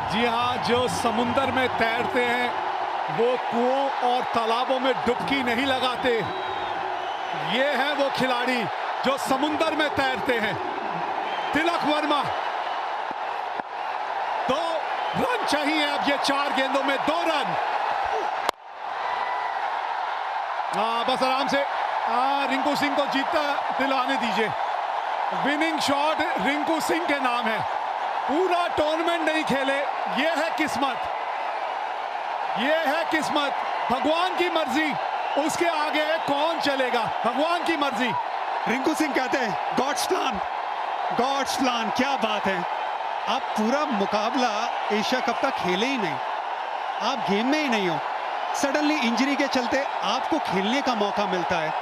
जी हाँ, जो समुंदर में तैरते हैं वो कुओं और तालाबों में डुबकी नहीं लगाते। ये है वो खिलाड़ी जो समुंदर में तैरते हैं। तिलक वर्मा, 2 रन चाहिए अब। ये 4 गेंदों में 2 रन। बस आराम से रिंकू सिंह को जीतता दिलाने दीजिए। विनिंग शॉट रिंकू सिंह के नाम है। पूरा टूर्नामेंट नहीं खेले, ये है किस्मत, ये है किस्मत। भगवान की मर्जी, उसके आगे कौन चलेगा? भगवान की मर्जी। रिंकू सिंह कहते हैं गॉड्स प्लान, गॉड्स प्लान। क्या बात है। आप पूरा मुकाबला एशिया कप का खेले ही नहीं, आप गेम में ही नहीं हो। सडनली इंजरी के चलते आपको खेलने का मौका मिलता है।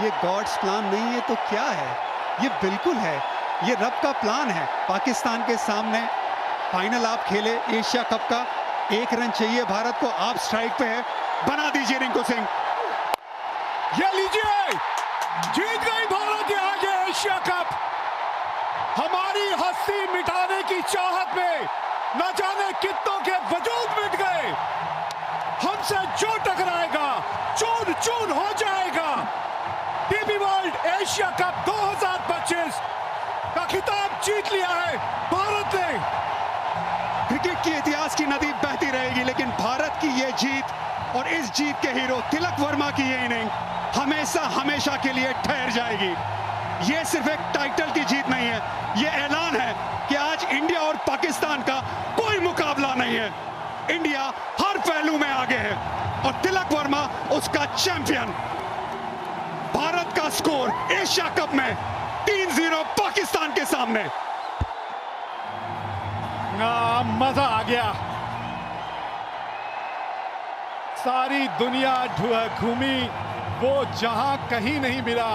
ये गॉड्स प्लान नहीं है तो क्या है? ये बिल्कुल है, ये रब का प्लान है। पाकिस्तान के सामने फाइनल आप खेले एशिया कप का। 1 रन चाहिए भारत को, आप स्ट्राइक पे है, बना दीजिए रिंकू सिंह। ये लीजिए, जीत गई भारत ये आगे एशिया कप। हमारी हस्ती मिटाने की चाहत में न जाने कितनों के वजूद मिट गए। हमसे जो टकराएगा चून चून हो जाएगा। डीपी वर्ल्ड एशिया कप 2025 का खिताब जीत लिया है भारत ने। क्रिकेट के इतिहास की नदी बहती रहेगी, लेकिन भारत की ये जीत और इस जीत के हीरो तिलक वर्मा की ये इनिंग हमेशा हमेशा के लिए ठहर जाएगी। ये सिर्फ एक टाइटल की जीत नहीं है, ये ऐलान है कि आज इंडिया और पाकिस्तान का कोई मुकाबला नहीं है। इंडिया हर पहलू में आगे है और तिलक वर्मा उसका चैंपियन। भारत का स्कोर एशिया कप में 3-0 पाकिस्तान के सामने। मजा आ गया। सारी दुनिया घूमी, वो जहां कहीं नहीं मिला।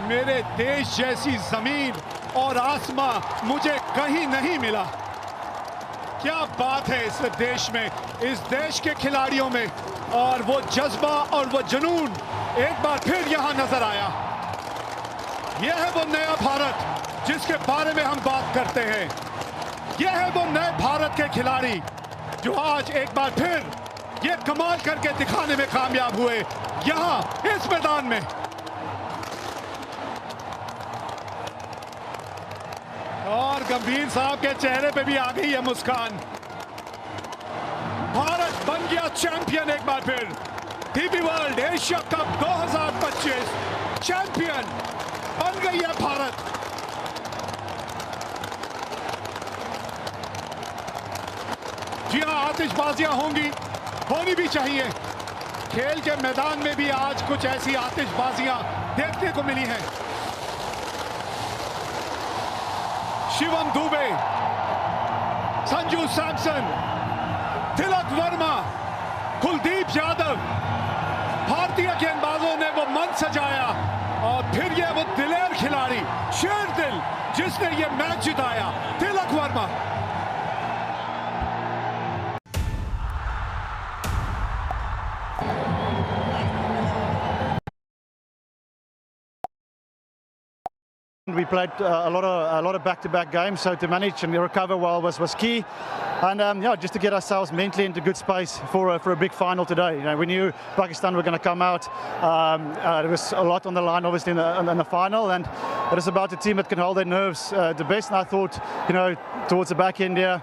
मेरे देश जैसी जमीन और आसमां मुझे कहीं नहीं मिला। क्या बात है इस देश में, इस देश के खिलाड़ियों में, और वो जज्बा और वो जुनून एक बार फिर यहां नजर आया। यह है वो नया भारत जिसके बारे में हम बात करते हैं। यह है वो नए भारत के खिलाड़ी जो आज एक बार फिर ये कमाल करके दिखाने में कामयाब हुए यहां इस मैदान में। और गंभीर साहब के चेहरे पे भी आ गई है मुस्कान। भारत बन गया चैंपियन एक बार फिर। DP world Asia cup 2025 champion बन गई है भारत। जी हां, आतिशबाजियां होनी भी चाहिए। खेल के मैदान में भी आज कुछ ऐसी आतिशबाजियां देखने को मिली हैं। शिवम दुबे, संजू सैमसन, तिलक वर्मा, कुलदीप यादव, भारतीय गेंदबाजों ने वो मन सजाया और फिर ये वो दिलेर खिलाड़ी, शेर दिल, जिसने ये मैच जिताया, Tilak Varma. We played a lot of back-to-back games, so to manage and recover well was key, and yeah, just to get ourselves mentally into good space for a big final today. You know, we knew Pakistan were going to come out. There was a lot on the line, obviously, in the final, and it is about a team that can hold their nerves the best. And I thought, you know, towards the back end here,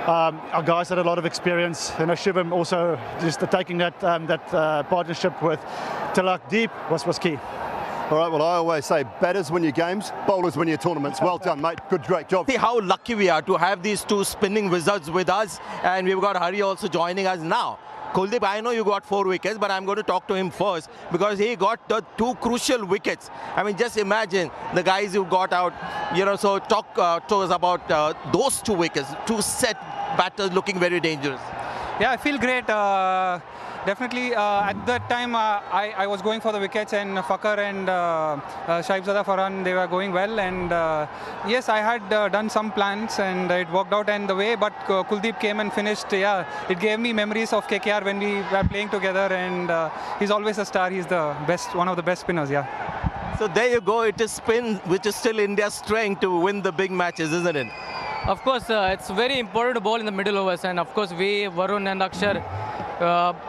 our guys had a lot of experience. You know, Shivam also just taking that partnership with Tilak deep was key. All right, well, I always say batters win your games, bowlers win your tournaments. Well done, mate. Great job. See how lucky we are to have these two spinning wizards with us, and we've got Hari also joining us now. Kuldeep, I know you got 4 wickets, but I'm going to talk to him first because he got the 2 crucial wickets. I mean, just imagine the guys who got out, you know, so talk to us about those 2 wickets, 2 set batters looking very dangerous. Yeah, I feel great. Definitely, at that time, I was going for the wickets, and Fakhar and Shahibzada Farhan, they were going well. And yes, I had done some plans, and it worked out in the way. But Kuldeep came and finished. Yeah, it gave me memories of KKR when we were playing together. And he's always a star. He's the best, one of the best spinners. Yeah. So there you go. It is spin, which is still India's strength to win the big matches, isn't it? Of course, it's very important to bowl in the middle overs, and of course, we, Varun and Akshar,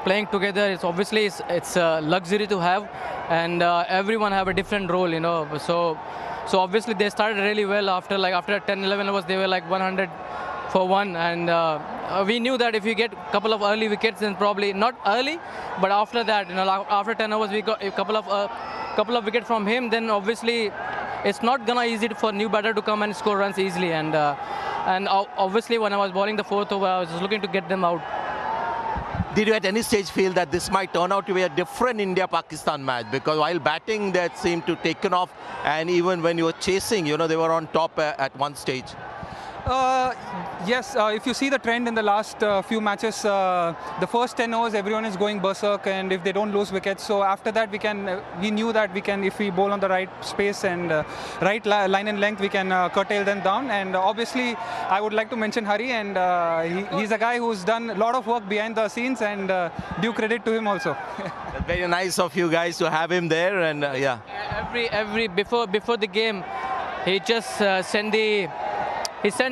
playing together, it's a luxury to have, and everyone have a different role, you know. So obviously they started really well after 10-11 overs. They were like 100 for 1, and we knew that if we get a couple of early wickets, then probably not early, but after that, you know, after 10 overs we got a couple of wickets from him. Then obviously it's not gonna easy for new batter to come and score runs easily, and obviously when I was bowling the 4th over, I was just looking to get them out. Did you at any stage feel that this might turn out to be a different India-Pakistan match? Because while batting, that seemed to taken off, and even when you were chasing, you know, they were on top at one stage. Yes, if you see the trend in the last few matches, the first 10 overs everyone is going berserk, and if they don't lose wickets, so after that we knew that we can, if we bowl on the right space and right line and length, we can curtail them down. And obviously I would like to mention Hari, and he's a guy who's done a lot of work behind the scenes, and due credit to him also. Very nice of you guys to have him there, and yeah. Before the game, he just sent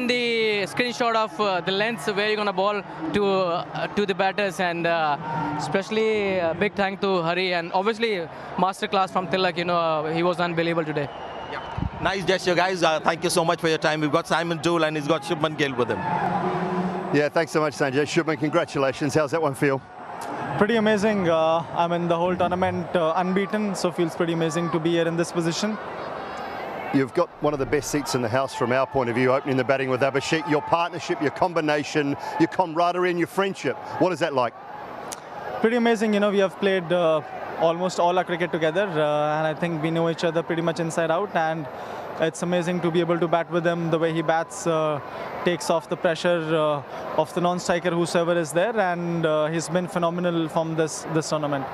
the screenshot of the lengths where you're gonna ball to the batters, and especially big thank to Hari, and obviously masterclass from Tilak. You know, he was unbelievable today. Yeah. Nice gesture, guys. Thank you so much for your time. We've got Simon Dool, and he's got Shubman Gill with him. Yeah, thanks so much, Sanjay. Shubman, congratulations. How's that one feel? Pretty amazing. I'm in the whole tournament unbeaten, so feels pretty amazing to be here in this position. You've got one of the best seats in the house from our point of view, opening the batting with Abhishek. Your partnership, your combination, your camaraderie and your friendship. What is that like? Pretty amazing. You know, we have played almost all our cricket together, and I think we know each other pretty much inside out, and it's amazing to be able to bat with him. The way he bats takes off the pressure of the non-striker, whosoever is there, and he's been phenomenal from this tournament.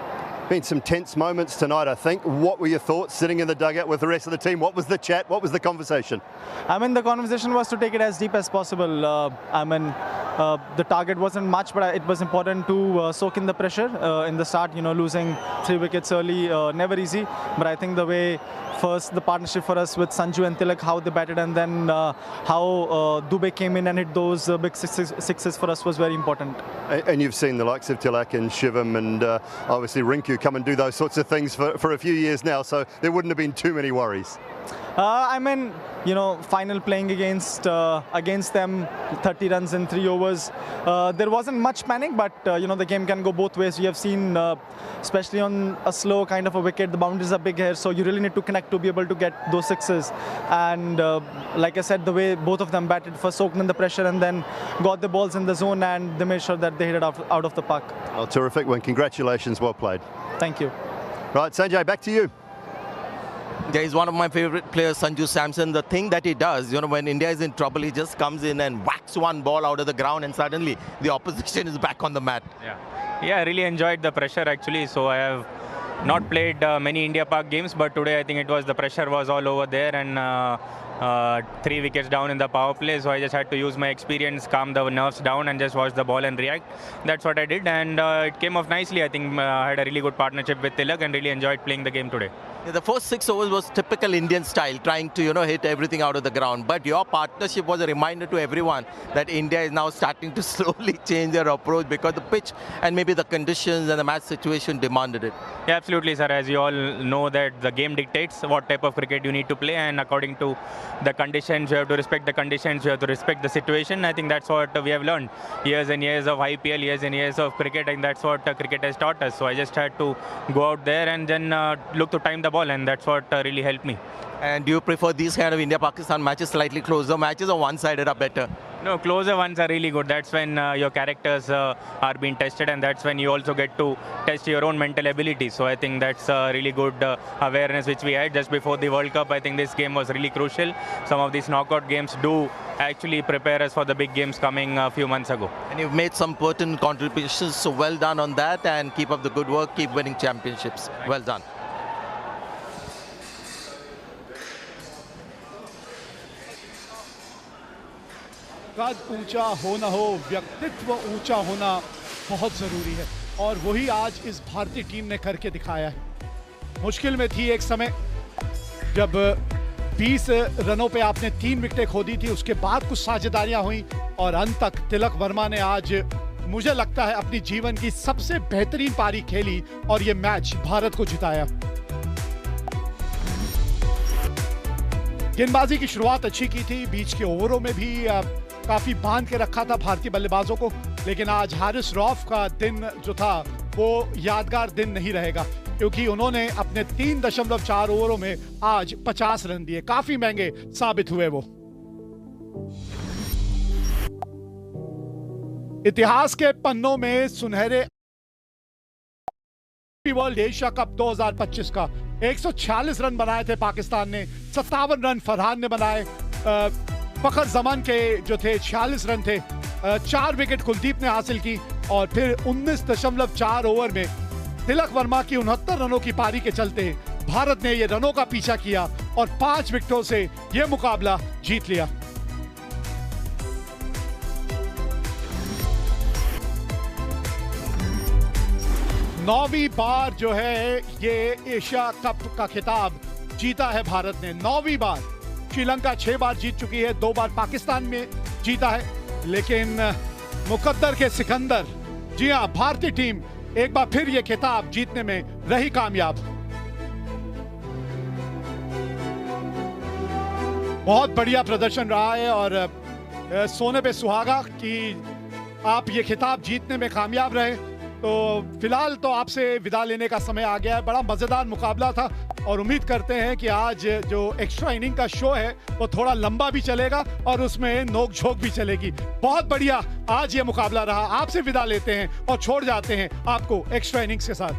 Been some tense moments tonight, I think. What were your thoughts sitting in the dugout with the rest of the team? What was the chat? What was the conversation? I mean, the conversation was to take it as deep as possible. I mean, the target wasn't much, but it was important to soak in the pressure in the start. Losing 3 wickets early, never easy. But I think the way first the partnership for us with Sanju and Tilak, how they batted, and then how Dubey came in and hit those big sixes for us was very important. And you've seen the likes of Tilak and Shivam and obviously Rinku come and do those sorts of things for a few years now, so there wouldn't have been too many worries. I mean, final playing against them, 30 runs in 3 overs. There wasn't much panic, but the game can go both ways. We have seen, especially on a slow kind of a wicket, the boundaries are big here, so you really need to connect to be able to get those sixes. And like I said, the way both of them batted, first soaked in the pressure and then got the balls in the zone, and they made sure that they hit it out of the park. Oh, terrific one. Congratulations. Well played. Thank you. Right, Sanjay, back to you. There is one of my favorite players, Sanju Samson. The thing that he does, when India is in trouble, he just comes in and whacks one ball out of the ground, and suddenly the opposition is back on the mat. Yeah, I really enjoyed the pressure actually. So I have not played many India Park games, but today I think the pressure was all over there, and 3 wickets down in the power play. So I just had to use my experience, calm the nerves down, and just watch the ball and react. That's what I did, and it came off nicely. I think I had a really good partnership with Tilak and really enjoyed playing the game today. Yeah, the first 6 overs was typical Indian style, trying to hit everything out of the ground. But your partnership was a reminder to everyone that India is now starting to slowly change their approach because the pitch and maybe the conditions and the match situation demanded it. Yeah, absolutely, sir. As you all know, that the game dictates what type of cricket you need to play, and according to the conditions, you have to respect the conditions, you have to respect the situation. I think that's what we have learned. Years and years of IPL, years and years of cricket, and that's what cricket has taught us. So I just had to go out there and then look to time the ball, and that's what really helped me. And do you prefer these kind of India-Pakistan matches, slightly closer matches, or one-sided are better? No, closer ones are really good. That's when your characters are being tested, and that's when you also get to test your own mental ability. So I think that's really good awareness which we had just before the World Cup. I think this game was really crucial. Some of these knockout games do actually prepare us for the big games coming a few months ago. And you've made some pertinent contributions, so well done on that, and keep up the good work, keep winning championships. Well done. कद ऊंचा हो ना हो, व्यक्तित्व ऊंचा होना बहुत ज़रूरी है, और वही आज इस भारतीय टीम ने करके दिखाया है। मुश्किल में थी एक समय जब 20 रनों पे आपने 3 विकेटें खो दी थी, उसके बाद कुछ साझेदारियां हुई और अंत तक तिलक वर्मा ने आज मुझे लगता है अपनी जीवन की सबसे बेहतरीन पारी खेली और ये मैच भारत को जिताया। गेंदबाजी की शुरुआत अच्छी की थी, बीच के ओवरों में भी काफी बांध के रखा था भारतीय बल्लेबाजों को, लेकिन आज हारिस रऊफ का दिन जो था वो यादगार दिन नहीं रहेगा, क्योंकि उन्होंने अपने 3.4 ओवरों में आज 50 रन दिए। काफी महंगे साबित हुए वो। इतिहास के पन्नों में सुनहरे वर्ल्ड एशिया कप 2025 का 146 रन बनाए थे पाकिस्तान ने, 57 रन फरहान ने बनाए, फखर जमान के जो थे 46 रन थे, 4 विकेट कुलदीप ने हासिल की, और फिर 19.4 ओवर में तिलक वर्मा की 69 रनों की पारी के चलते भारत ने ये रनों का पीछा किया और 5 विकेटों से ये मुकाबला जीत लिया। नौवीं बार जो है ये एशिया कप का खिताब जीता है भारत ने, 9वीं बार। श्रीलंका 6 बार जीत चुकी है, 2 बार पाकिस्तान में जीता है, लेकिन मुकद्दर के सिकंदर, जी हां, भारतीय टीम एक बार फिर ये खिताब जीतने में रही कामयाब। बहुत बढ़िया प्रदर्शन रहा है और सोने पे सुहागा कि आप ये खिताब जीतने में कामयाब रहे। तो फिलहाल तो आपसे विदा लेने का समय आ गया है। बड़ा मज़ेदार मुकाबला था और उम्मीद करते हैं कि आज जो एक्स्ट्रा इनिंग का शो है वो थोड़ा लंबा भी चलेगा और उसमें नोक झोंक भी चलेगी। बहुत बढ़िया आज ये मुकाबला रहा। आपसे विदा लेते हैं और छोड़ जाते हैं आपको एक्स्ट्रा इनिंग्स के साथ।